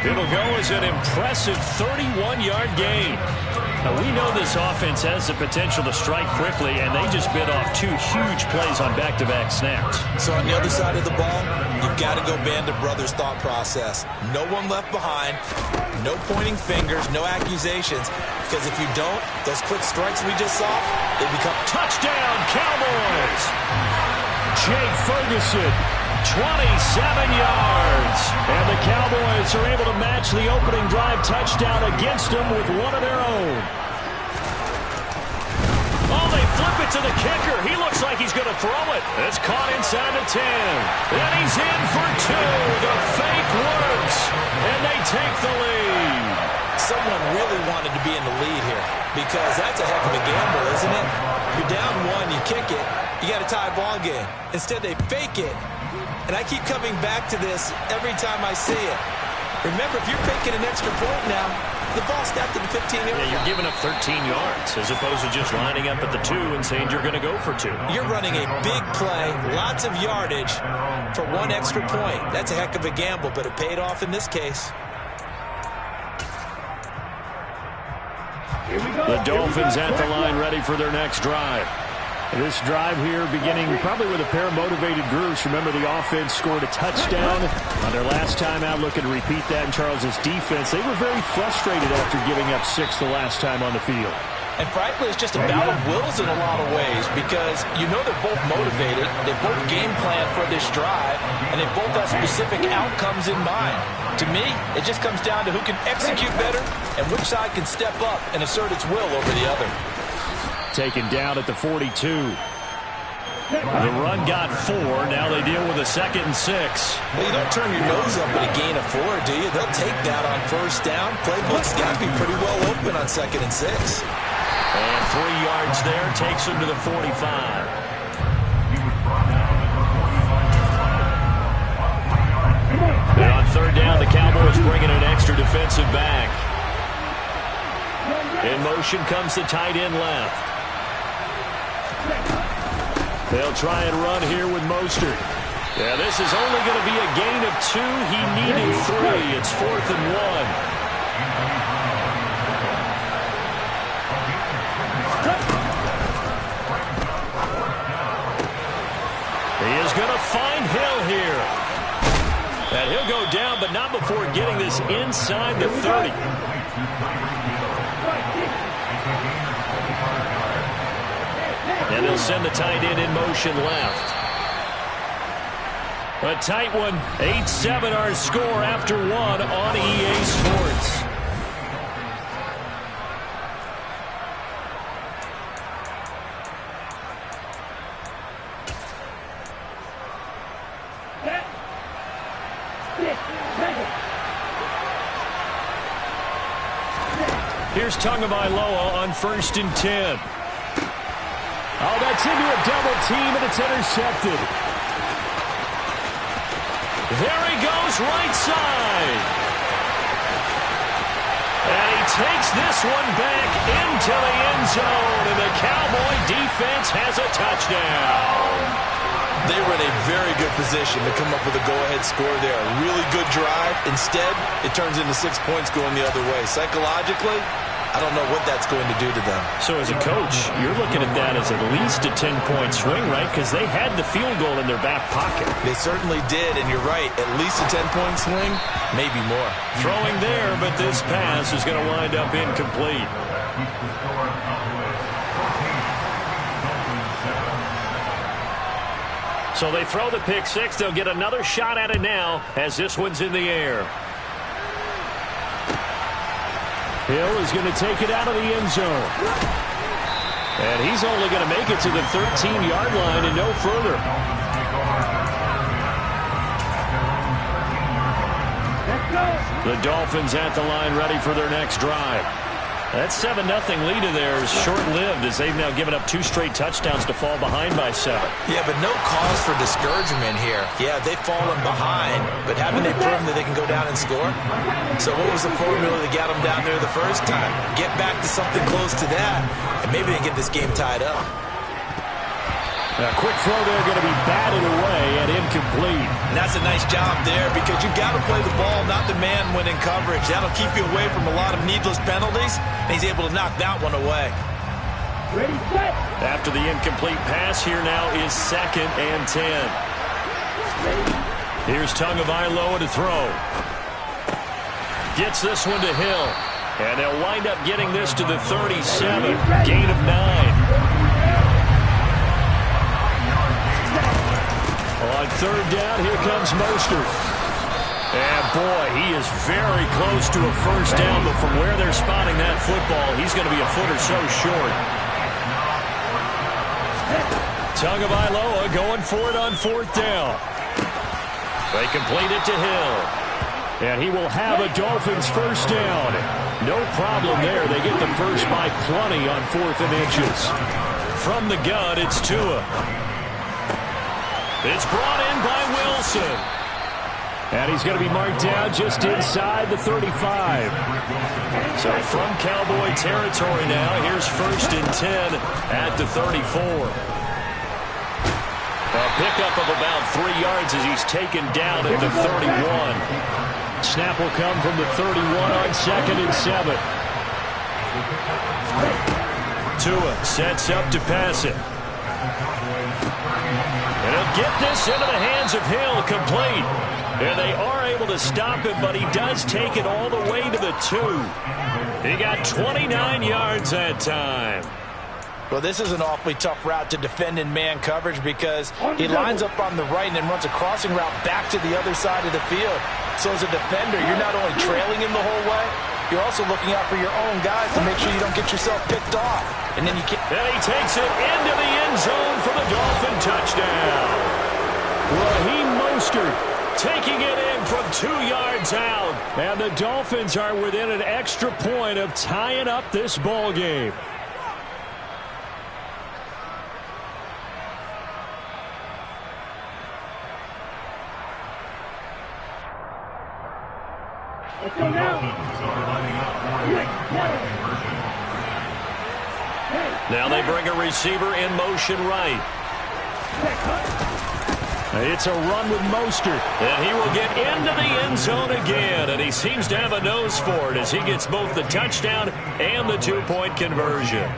It'll go as an impressive 31-yard gain. Now, we know this offense has the potential to strike quickly, and they just bit off 2 huge plays on back-to-back snaps. So on the other side of the ball, you've got to go Band of Brothers thought process. No one left behind, no pointing fingers, no accusations, because if you don't, those quick strikes we just saw, they become touchdown Cowboys. Jake Ferguson, 27 yards. And the Cowboys are able to match the opening drive touchdown against them with one of their own. Oh, they flip it to the kicker. He looks like he's going to throw it. It's caught inside the 10. And he's in for 2. The fake works. And they take the lead. Someone really wanted to be in the lead here because that's a heck of a gamble, isn't it? You're down 1, you kick it, you got a tie ball game. Instead, they fake it. And I keep coming back to this every time I see it. Remember, if you're faking an extra point now, the ball's snapped at the 15-yard line. Yeah, you're giving up 13 yards as opposed to just lining up at the 2 and saying you're going to go for 2. You're running a big play, lots of yardage for 1 extra point. That's a heck of a gamble, but it paid off in this case. The Dolphins at the line ready for their next drive. This drive here beginning probably with a pair of motivated groups. Remember, the offense scored a touchdown on their last time out, looking to repeat that in Charles's defense. They were very frustrated after giving up 6 the last time on the field. And frankly, it's just a battle of wills in a lot of ways because you know they're both motivated, they both game plan for this drive, and they both have specific outcomes in mind. To me, it just comes down to who can execute better and which side can step up and assert its will over the other. Taken down at the 42. The run got 4. Now they deal with a 2nd and 6. Well, you don't turn your nose up at a gain of 4, do you? They'll take that on first down. Playbook's got to be pretty well open on 2nd and 6. And 3 yards there takes him to the 45. And on 3rd down, the Cowboys bringing an extra defensive back. In motion comes the tight end left. They'll try and run here with Mostert. Yeah, this is only going to be a gain of 2. He needed 3. It's 4th and 1. He is going to find Hill here. And he'll go down, but not before getting this inside the 30. And they'll send the tight end in motion left. A tight one. 8-7 our score after 1 on EA Sports. Here's Tagovailoa on 1st and 10. Oh, that's into a double team, and it's intercepted. There he goes, right side. And he takes this one back into the end zone, and the Cowboy defense has a touchdown. They were in a very good position to come up with a go-ahead score there. A really good drive. Instead, it turns into 6 points going the other way. Psychologically, I don't know what that's going to do to them. So as a coach, you're looking at that as at least a 10-point swing, right? Because they had the field goal in their back pocket. They certainly did, and you're right. At least a 10-point swing, maybe more. Throwing there, but this pass is going to wind up incomplete. So they throw the pick 6. They'll get another shot at it now as this one's in the air. Hill is going to take it out of the end zone. And he's only going to make it to the 13-yard line and no further. The Dolphins at the line ready for their next drive. That 7-0 lead of theirs is short-lived as they've now given up 2 straight touchdowns to fall behind by 7. Yeah, but no cause for discouragement here. Yeah, they've fallen behind, but haven't they proven that they can go down and score? So what was the formula that got them down there the first time? Get back to something close to that, and maybe they get this game tied up. A quick throw there going to be batted away and incomplete. And that's a nice job there because you've got to play the ball, not the man when in coverage. That'll keep you away from a lot of needless penalties, and he's able to knock that one away. Ready, set. After the incomplete pass, here now is 2nd and 10. Here's Tagovailoa to throw. Gets this one to Hill. And they'll wind up getting this to the 37. Gain of 9. On 3rd down, here comes Mostert. And boy, he is very close to a first down, but from where they're spotting that football, he's going to be a foot or so short. Tagovailoa going for it on 4th down. They complete it to Hill. And he will have a Dolphins first down. No problem there. They get the first by plenty on 4th and inches. From the gun, it's Tua. It's brought in by Wilson. And he's going to be marked down just inside the 35. So from Cowboy territory now, here's 1st and 10 at the 34. A pickup of about 3 yards as he's taken down at the 31. Snap will come from the 31 on 2nd and 7. Tua sets up to pass it. And he'll get this into the hands of Hill, complete. And they are able to stop him, but he does take it all the way to the 2. He got 29 yards that time. Well, this is an awfully tough route to defend in man coverage because he lines up on the right and then runs a crossing route back to the other side of the field. So as a defender, you're not only trailing him the whole way, you're also looking out for your own guys to make sure you don't get yourself picked off. And then you can't. And he takes it into the end zone for the Dolphin touchdown. Raheem Mostert taking it in from 2 yards out. And the Dolphins are within an extra point of tying up this ball game. Now they bring a receiver in motion right. It's a run with Mostert, and he will get into the end zone again, and he seems to have a nose for it as he gets both the touchdown and the 2-point conversion.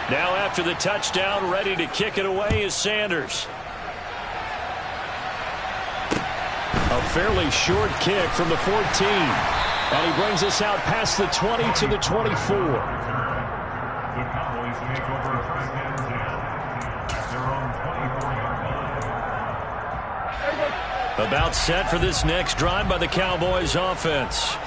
Now after the touchdown, ready to kick it away is Sanders. A fairly short kick from the 14. And he brings us out past the 20 to the 24. The Cowboys take over a first and 10 at their own 24-yard line. About set for this next drive by the Cowboys offense.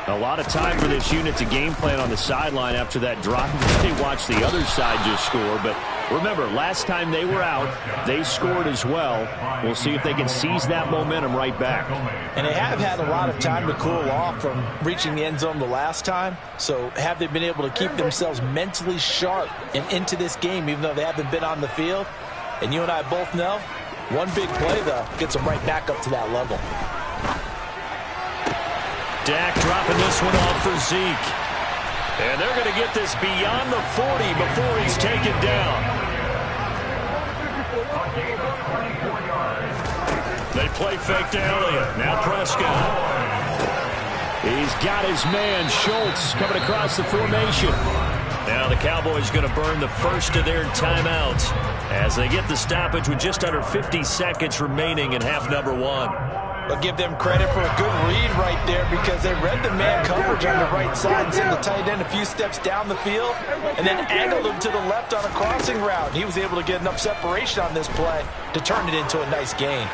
A lot of time for this unit to game plan on the sideline after that drive. They watched the other side just score. But remember, last time they were out, they scored as well. We'll see if they can seize that momentum right back. And they have had a lot of time to cool off from reaching the end zone the last time. So have they been able to keep themselves mentally sharp and into this game, even though they haven't been on the field? And you and I both know, one big play, though, gets them right back up to that level. Dak dropping this one off for Zeke. And they're going to get this beyond the 40 before he's taken down. They play fake to Elliott. Now Prescott. He's got his man, Schultz, coming across the formation. Now the Cowboys going to burn the first of their timeouts as they get the stoppage with just under 50 seconds remaining in half number 1. I'll give them credit for a good read right there because they read the man coverage on the right side and sent the tight end a few steps down the field and then angled him to the left on a crossing route. And he was able to get enough separation on this play to turn it into a nice gain.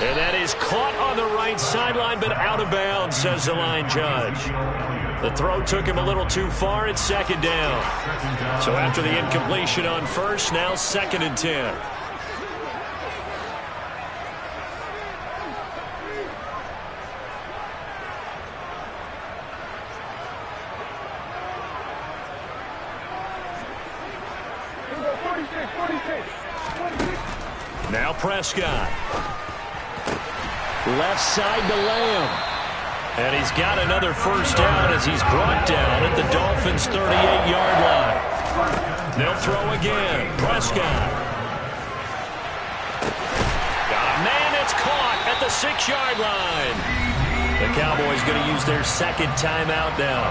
And that is caught on the right sideline but out of bounds, says the line judge. The throw took him a little too far. It's second down. So after the incompletion on first, now 2nd and 10. Now Prescott. Left side to Lamb. And he's got another first down as he's brought down at the Dolphins' 38-yard line. They'll throw again. Prescott. Got a man that's caught at the 6-yard line. The Cowboys going to use their second timeout now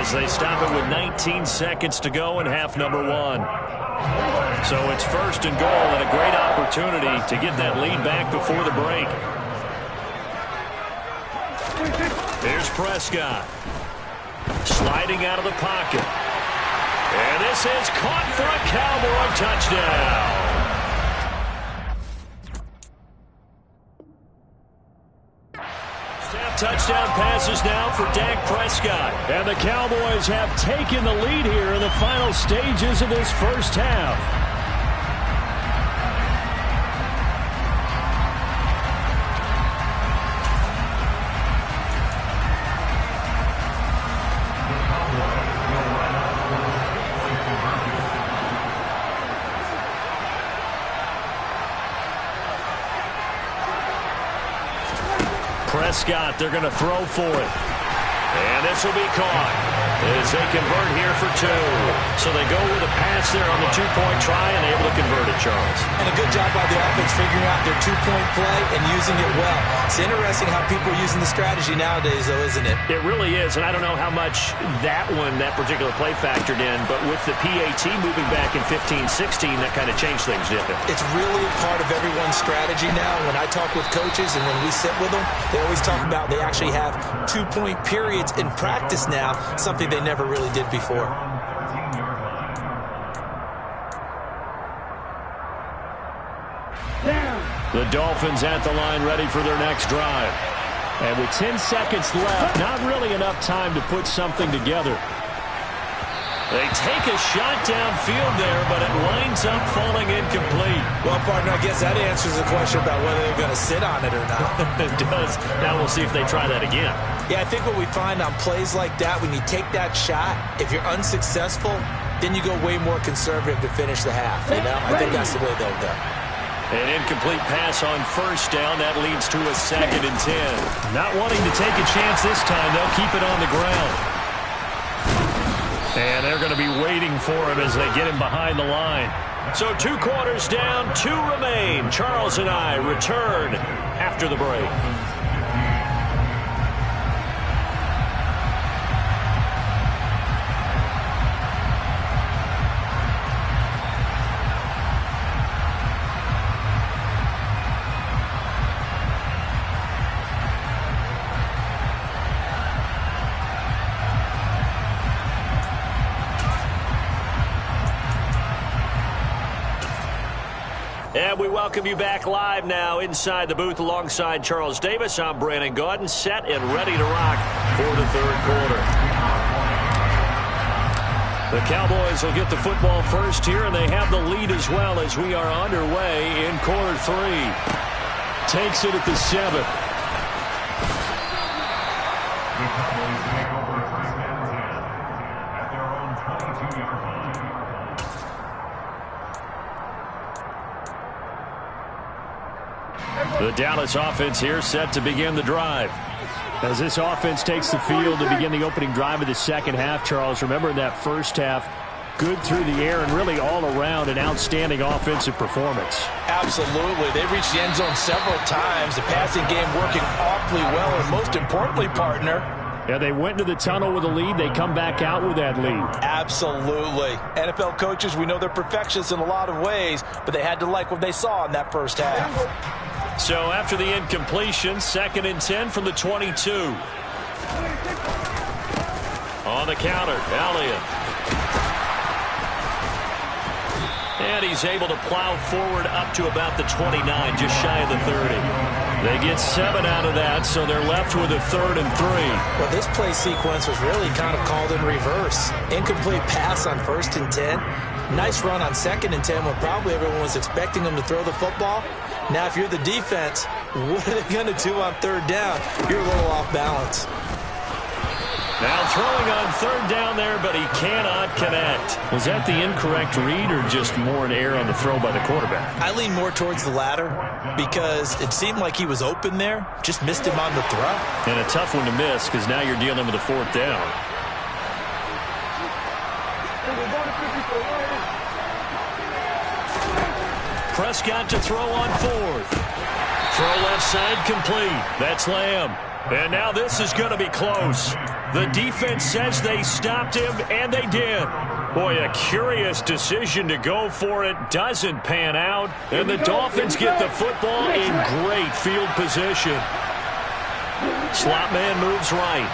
as they stop it with 19 seconds to go in half number 1. So it's 1st and goal and a great opportunity to get that lead back before the break. Here's Prescott. Sliding out of the pocket. And this is caught for a Cowboy touchdown. Touchdown passes now for Dak Prescott. And the Cowboys have taken the lead here in the final stages of this first half. Prescott. They're going to throw for it. And this will be caught as they convert here for 2. So they go with a pass there on the 2-point try and able to convert it, Charles. And a good job by the offense figuring out their 2-point play and using it well. It's interesting how people are using the strategy nowadays, though, isn't it? It really is, and I don't know how much that particular play factored in, but with the PAT moving back in 15-16, that kind of changed things, didn't it? It's really part of everyone's strategy now. When I talk with coaches and when we sit with them, they always talk about they actually have 2-point periods in practice now, something they never really did before. The Dolphins at the line ready for their next drive. And with 10 seconds left, not really enough time to put something together. They take a shot downfield there, but it winds up falling incomplete. Well, partner, I guess that answers the question about whether they're going to sit on it or not. It does. Now we'll see if they try that again. Yeah, I think what we find on plays like that, when you take that shot, if you're unsuccessful, then you go way more conservative to finish the half. You know, I think that's the way they'll go. An incomplete pass on first down. That leads to a 2nd and 10. Not wanting to take a chance this time. They'll keep it on the ground. And they're going to be waiting for him as they get him behind the line. So 2 quarters down, 2 remain. Charles and I return after the break. And we welcome you back live now inside the booth alongside Charles Davis. I'm Brandon Gaudin, set and ready to rock for the 3rd quarter. The Cowboys will get the football first here, and they have the lead as well as we are underway in quarter 3. Takes it at the 7. The Cowboys take over 3rd and 10 at their own 22-yard line. The Dallas offense here set to begin the drive. As this offense takes the field to begin the opening drive of the second half, Charles, remember in that first half, good through the air and really all around an outstanding offensive performance. Absolutely. They reached the end zone several times. The passing game working awfully well, and most importantly, partner, yeah, they went into the tunnel with a lead. They come back out with that lead. Absolutely. NFL coaches, we know they're perfectionists in a lot of ways, but they had to like what they saw in that first half. So after the incompletion, 2nd and 10 from the 22. On the counter, Elliott. And he's able to plow forward up to about the 29, just shy of the 30. They get 7 out of that, so they're left with a 3rd and 3. Well, this play sequence was really kind of called in reverse. Incomplete pass on 1st and 10. Nice run on 2nd and 10 when probably everyone was expecting them to throw the football. Now, if you're the defense, what are they going to do on 3rd down? You're a little off balance. Now throwing on 3rd down there, but he cannot connect. Was that the incorrect read or just more an error on the throw by the quarterback? I lean more towards the latter because it seemed like he was open there, just missed him on the throw. And a tough one to miss because now you're dealing with a 4th down. Prescott to throw on 4th. Throw left side complete. That's Lamb. And now this is going to be close. The defense says they stopped him, and they did. Boy, a curious decision to go for it. Doesn't pan out. And the Dolphins get the football in great field position. Slot man moves right.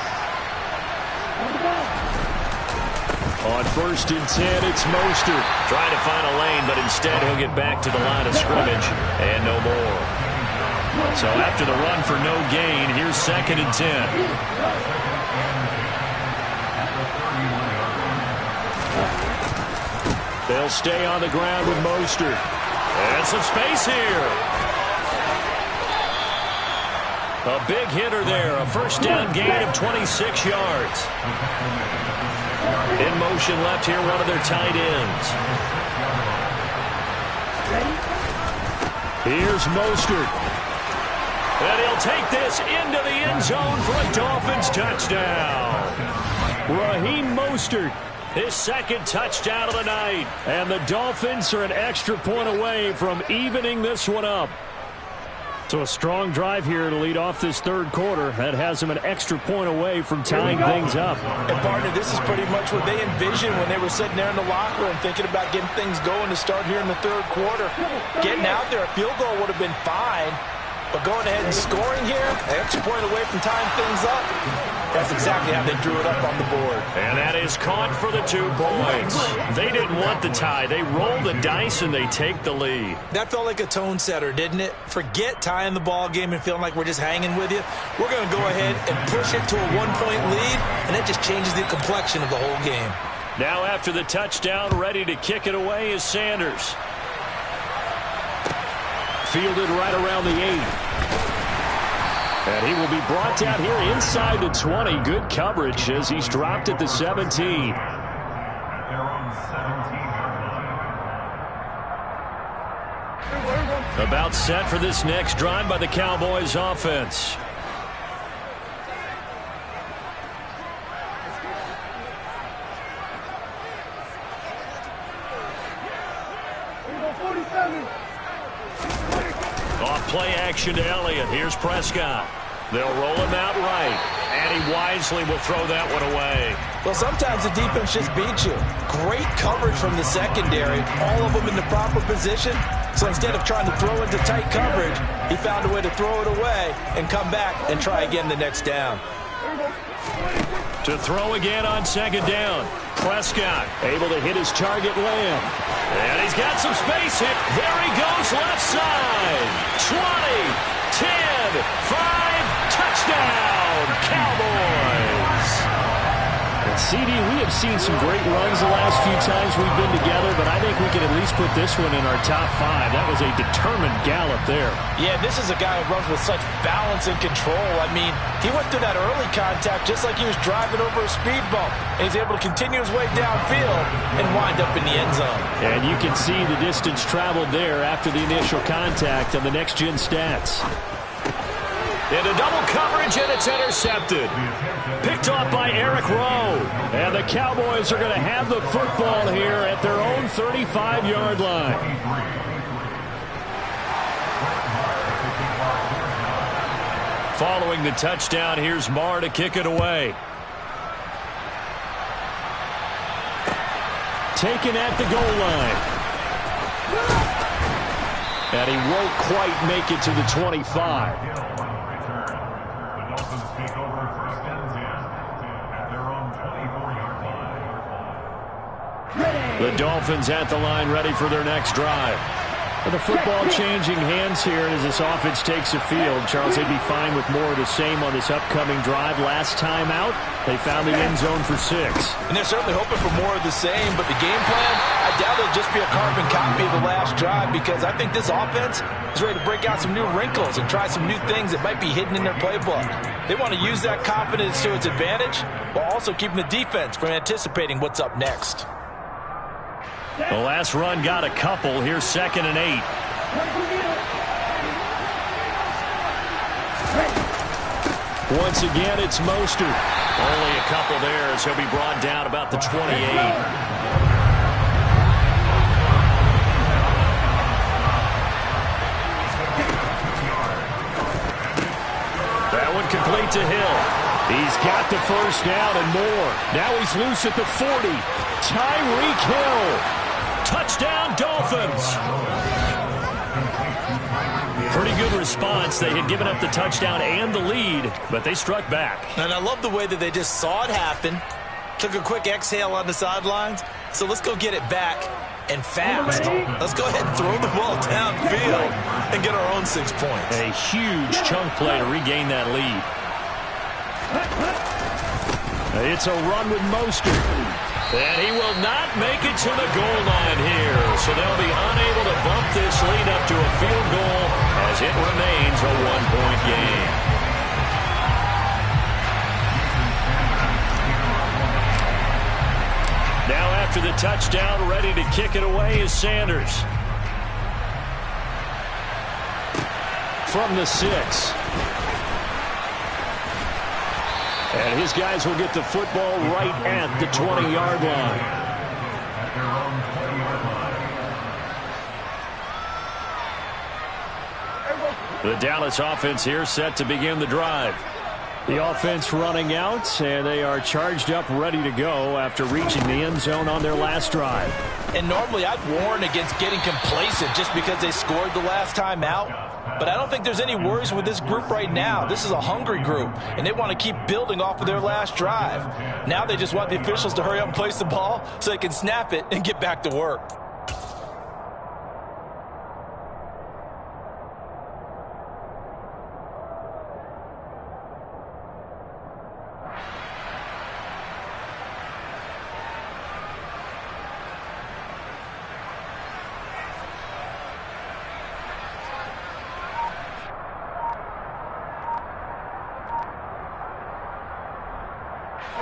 On 1st and 10, it's Mostert. Trying to find a lane, but instead he'll get back to the line of scrimmage and no more. So after the run for no gain, here's 2nd and 10. They'll stay on the ground with Mostert. And some space here. A big hitter there. A 1st down gain of 26 yards. In motion left here, one of their tight ends. Here's Mostert. And he'll take this into the end zone for a Dolphins touchdown. Raheem Mostert, his second touchdown of the night. And the Dolphins are an extra point away from evening this one up. So a strong drive here to lead off this third quarter. That has them an extra point away from tying things up. And, partner, this is pretty much what they envisioned when they were sitting there in the locker room thinking about getting things going to start here in the third quarter. Getting out there, a field goal would have been fine. But going ahead and scoring here, an extra point away from tying things up, that's exactly how they drew it up on the board. And that is caught for the 2 points. They didn't want the tie. They rolled the dice and they take the lead. That felt like a tone setter, didn't it? Forget tying the ball game and feeling like we're just hanging with you. We're going to go ahead and push it to a 1-point lead, and that just changes the complexion of the whole game. Now after the touchdown, ready to kick it away is Sanders. Fielded right around the 8. And he will be brought down here inside the 20. Good coverage as he's dropped at the 17. They're on 17-yard line. About set for this next drive by the Cowboys offense. Off play action to Elliott. Here's Prescott. They'll roll him out right. And he wisely will throw that one away. Well, sometimes the defense just beats you. Great coverage from the secondary. All of them in the proper position. So instead of trying to throw into tight coverage, he found a way to throw it away and come back and try again the next down. To throw again on second down. Prescott able to hit his target Lamb. And he's got some space here. There he goes left side. 20, 10, 5, touchdown, Cowboys. And CD, we have seen some great runs the last few times we've been together, but I think we can at least put this one in our top 5. That was a determined gallop there. Yeah, this is a guy who runs with such balance and control. I mean, he went through that early contact just like he was driving over a speed bump. And he's able to continue his way downfield and wind up in the end zone. And you can see the distance traveled there after the initial contact on the next-gen stats. Into double coverage, and it's intercepted. Picked off by Eric Rowe. And the Cowboys are going to have the football here at their own 35-yard line. Following the touchdown, here's Marr to kick it away. Taken at the goal line. And he won't quite make it to the 25. The Dolphins at the line, ready for their next drive. With the football changing hands here, and as this offense takes the field, Charles, they'd be fine with more of the same on this upcoming drive. Last time out, they found the end zone for 6. And they're certainly hoping for more of the same, but the game plan, I doubt it'll just be a carbon copy of the last drive, because I think this offense is ready to break out some new wrinkles and try some new things that might be hidden in their playbook. They want to use that confidence to its advantage, while also keeping the defense from anticipating what's up next. The last run got a couple. Here's 2nd and 8. Once again, it's Mostert. Only a couple there as he'll be brought down about the 28. That one complete to Hill. He's got the first down and more. Now he's loose at the 40. Tyreek Hill. Touchdown, Dolphins. Pretty good response. They had given up the touchdown and the lead, but they struck back. And I love the way that they just saw it happen, took a quick exhale on the sidelines. So let's go get it back and fast. Let's go ahead and throw the ball downfield and get our own 6 points. A huge chunk play to regain that lead. It's a run with Mostert. And he will not make it to the goal line here. So they'll be unable to bump this lead up to a field goal as it remains a 1-point game. Now after the touchdown, ready to kick it away is Sanders. from the 6. And his guys will get the football right at the 20-yard line. At their own 20-yard line. The Dallas offense here set to begin the drive. The offense running out, and they are charged up, ready to go after reaching the end zone on their last drive. And normally I'd warn against getting complacent just because they scored the last time out. But I don't think there's any worries with this group right now. This is a hungry group, and they want to keep building off of their last drive. Now they just want the officials to hurry up and place the ball so they can snap it and get back to work.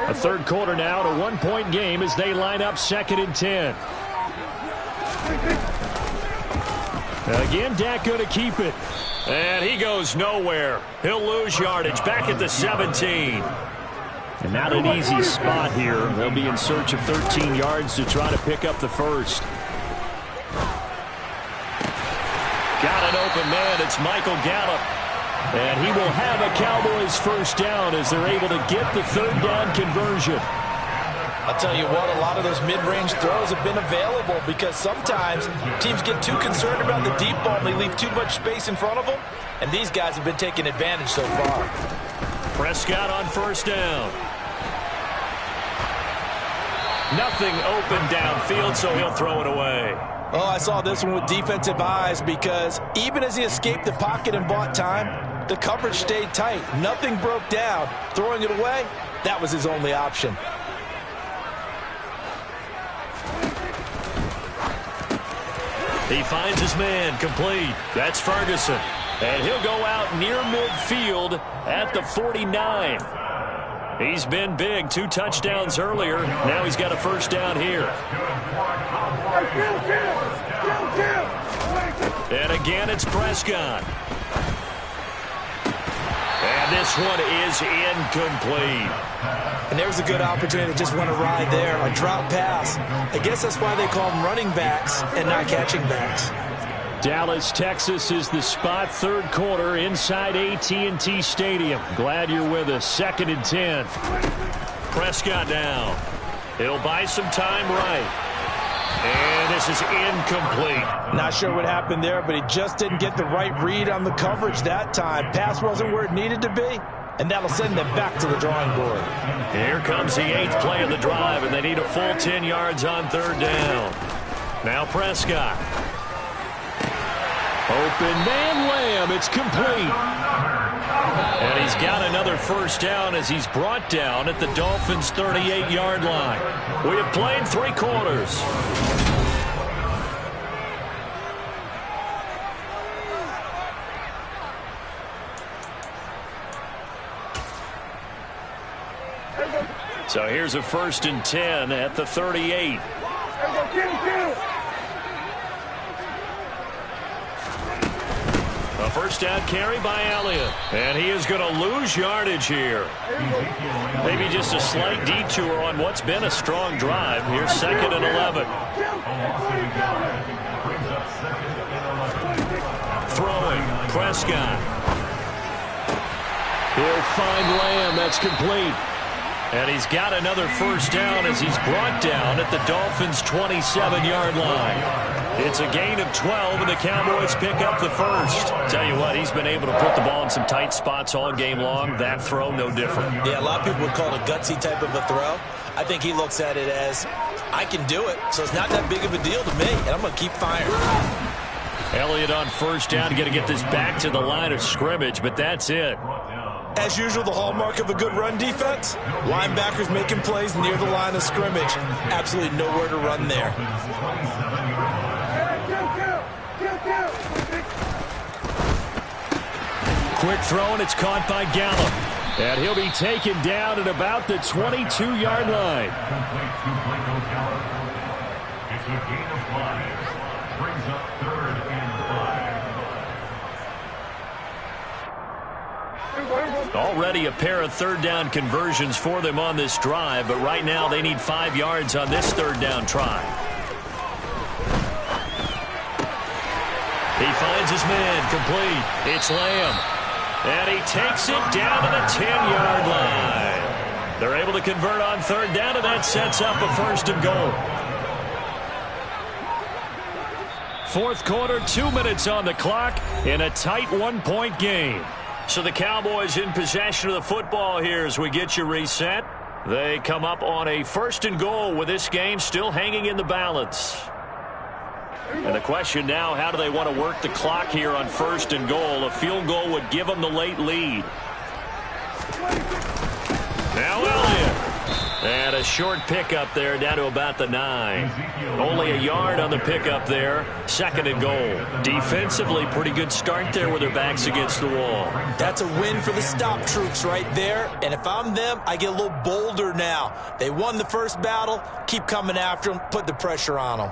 A third quarter now, to 1-point game as they line up 2nd and 10. Again, Dak going to keep it. And he goes nowhere. He'll lose yardage back at the 17. And not an easy spot here. They'll be in search of 13 yards to try to pick up the first. Got an open man. It's Michael Gallup. And he will have a Cowboys first down as they're able to get the third down conversion. I'll tell you what, a lot of those mid-range throws have been available because sometimes teams get too concerned about the deep ball and they leave too much space in front of them. And these guys have been taking advantage so far. Prescott on first down. Nothing open downfield, so he'll throw it away. Oh, I saw this one with defensive eyes because even as he escaped the pocket and bought time, the coverage stayed tight. Nothing broke down. Throwing it away, that was his only option. He finds his man, complete. That's Ferguson. And he'll go out near midfield at the 49. He's been big, 2 touchdowns earlier. Now he's got a first down here. And again, it's Prescott. And this one is incomplete. And there's a good opportunity to just want to ride there. A drop pass. I guess that's why they call them running backs and not catching backs. Dallas, Texas is the spot. Third quarter inside AT&T Stadium. Glad you're with us. 2nd and 10. Prescott down. He'll buy some time right. And this is incomplete. Not sure what happened there, but he just didn't get the right read on the coverage that time. Pass wasn't where it needed to be, and that'll send them back to the drawing board. Here comes the 8th play of the drive, and they need a full 10 yards on third down. Now Prescott. Open man Lamb. It's complete. And he's got another first down as he's brought down at the Dolphins' 38-yard line. We have played 3 quarters. So here's a 1st and 10 at the 38. A first down carry by Elliott. And he is going to lose yardage here. Maybe just a slight detour on what's been a strong drive. Here's 2nd and 11. Throwing. Prescott. He'll find Lamb. That's complete. And he's got another first down as he's brought down at the Dolphins' 27-yard line. It's a gain of 12, and the Cowboys pick up the first. Tell you what, he's been able to put the ball in some tight spots all game long. That throw, no different. Yeah, a lot of people would call it a gutsy type of a throw. I think he looks at it as, I can do it, so it's not that big of a deal to me, and I'm going to keep firing. Elliott on first down, going to get this back to the line of scrimmage, but that's it. As usual, the hallmark of a good run defense, linebackers making plays near the line of scrimmage. Absolutely nowhere to run there. Quick throw, and it's caught by Gallup. And he'll be taken down at about the 22-yard line. It's a gain of 5. Brings up 3rd and 5. Already a pair of third down conversions for them on this drive, but right now they need 5 yards on this third down try. He finds his man complete. It's Lamb. And he takes it down to the 10-yard line. They're able to convert on third down, and that sets up a first and goal. Fourth quarter, 2 minutes on the clock in a tight 1-point game. So the Cowboys in possession of the football here as we get you reset. They come up on a first and goal with this game still hanging in the balance. And the question now, how do they want to work the clock here on first and goal? A field goal would give them the late lead. Now Elliott. And a short pickup there down to about the 9. Only a yard on the pickup there. Second and goal. Defensively, pretty good start there with their backs against the wall. That's a win for the stop troops right there. And if I'm them, I get a little bolder now. They won the first battle. Keep coming after them. Put the pressure on them.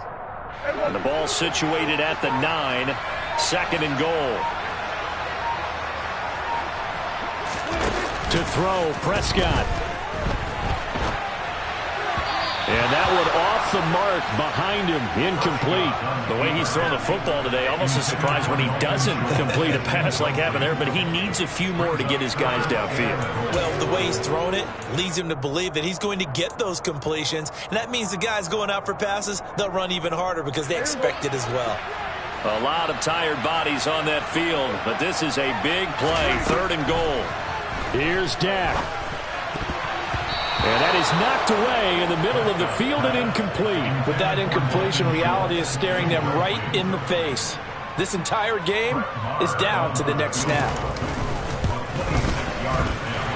And the ball situated at the 9. Second and goal. To throw, Prescott. And that one off the mark behind him, incomplete. The way he's throwing the football today, almost a surprise when he doesn't complete a pass like happened there, but he needs a few more to get his guys downfield. Well, the way he's throwing it leads him to believe that he's going to get those completions, and that means the guys going out for passes, they'll run even harder because they expect it as well. A lot of tired bodies on that field, but this is a big play, third and goal. Here's Dak. And that is knocked away in the middle of the field and incomplete. With that incompletion, reality is staring them right in the face. This entire game is down to the next snap.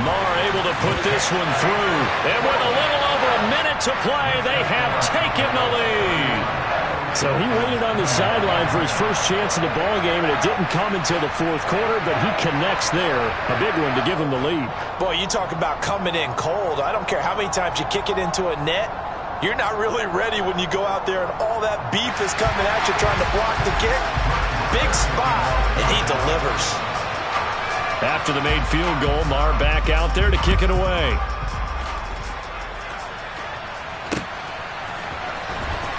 Marr able to put this one through. And with a little over a minute to play, they have taken the lead. So he waited on the sideline for his first chance in the ball game, and it didn't come until the fourth quarter, but he connects there. A big one to give him the lead. Boy, you talk about coming in cold. I don't care how many times you kick it into a net. You're not really ready when you go out there and all that beef is coming at you trying to block the kick. Big spot, and he delivers. After the made field goal, Marr back out there to kick it away.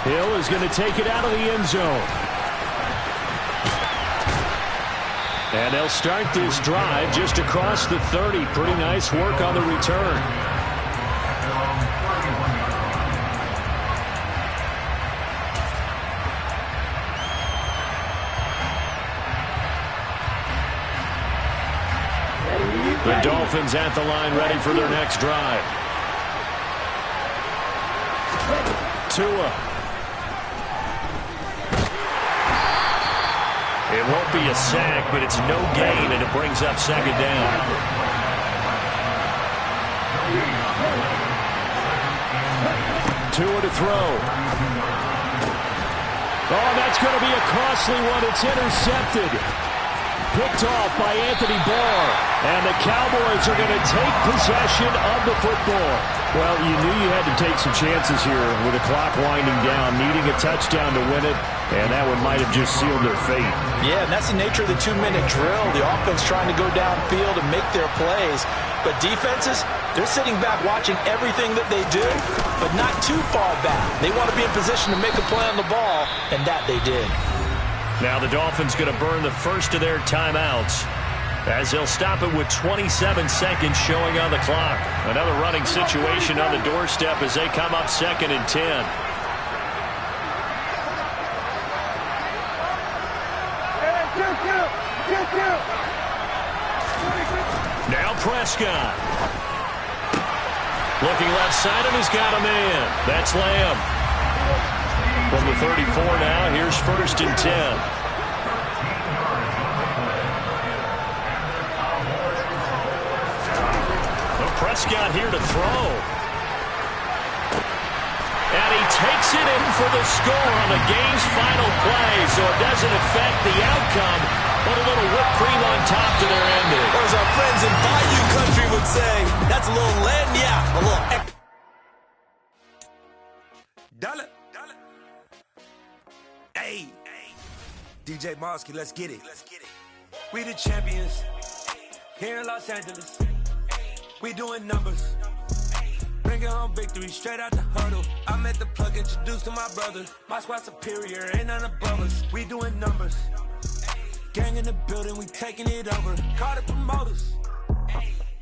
Hill is going to take it out of the end zone. And they'll start this drive just across the 30. Pretty nice work on the return. The Dolphins at the line ready for their next drive. Tua. It won't be a sack, but it's no gain, and it brings up second down. Tua to throw. Oh, that's going to be a costly one. It's intercepted. Picked off by Anthony Barr. And the Cowboys are going to take possession of the football. Well, you knew you had to take some chances here with the clock winding down, needing a touchdown to win it, and that one might have just sealed their fate. Yeah, and that's the nature of the 2-minute drill. The offense trying to go downfield and make their plays. But defenses, they're sitting back watching everything that they do, but not too far back. They want to be in position to make a play on the ball, and that they did. Now the Dolphins going to burn the first of their timeouts as they'll stop it with 27 seconds showing on the clock. Another running situation on the doorstep as they come up second and 10. Now Prescott. Looking left side, and he's got a man. That's Lamb. From the 34 now, here's first and 10. Prescott here to throw. And he takes it in for the score on the game's final play, so it doesn't affect the outcome, but a little whipped cream on top to their ending. Or as our friends in Bayou Country would say, that's a little lenya, a little... Dollar. Hey. DJ Mosky, let's get it. We the champions here in Los Angeles. We doing numbers. Bringing home victory straight out the huddle. I'm at the plug, introduced to my brother. My squad superior, ain't none above us. We doing numbers. Gang in the building, we taking it over. Call the promoters.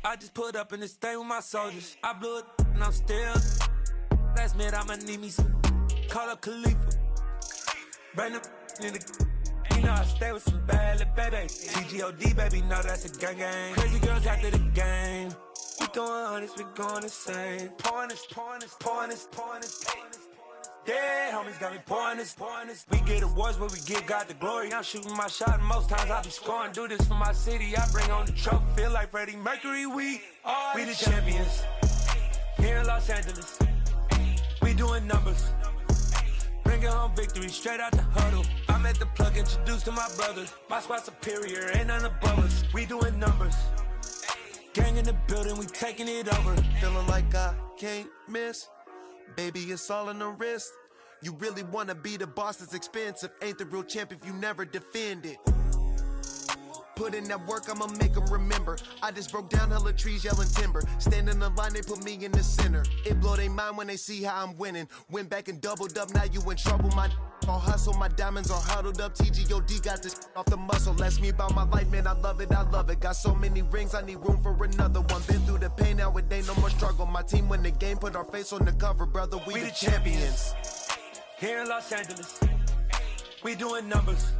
I just put up in this thing with my soldiers. I blew it and I'm still. Last minute I'ma need me some. Call up Khalifa. Bring them in the. You know I stay with some bad little baby. TGOD baby, know that's a gang gang. Crazy girls after the game. We doing honest, we going insane. Pouring this. Yeah, homies got me pouring this. We get awards, but we give God the glory. I'm shooting my shot, and most times I be scoring. Do this for my city, I bring on the trophy. Feel like Freddie Mercury, we the champions. Here in Los Angeles, we doing numbers. Bringing home victory straight out the huddle. I'm at the plug, introduced to my brother. My squad superior, ain't none above us. We doing numbers. Gang in the building, we taking it over. Feeling like I can't miss. Baby, it's all in the wrist. You really wanna be the boss, it's expensive. Ain't the real champ if you never defend it. Put in that work, I'ma make them remember. I just broke down hella trees, yelling timber. Stand in the line, they put me in the center. It blow their mind when they see how I'm winning. Went back and doubled up, now you in trouble. My all hustle, my diamonds are huddled up. TGOD got this off the muscle. Ask me about my life, man, I love it. Got so many rings, I need room for another one. Been through the pain, now it ain't no more struggle. My team win the game, put our face on the cover, brother. We the champions. Here in Los Angeles, we doing numbers.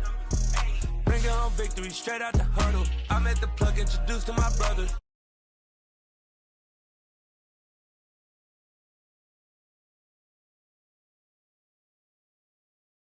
Bringing home victory straight out the huddle. I'm at the plug, introduced to my brother.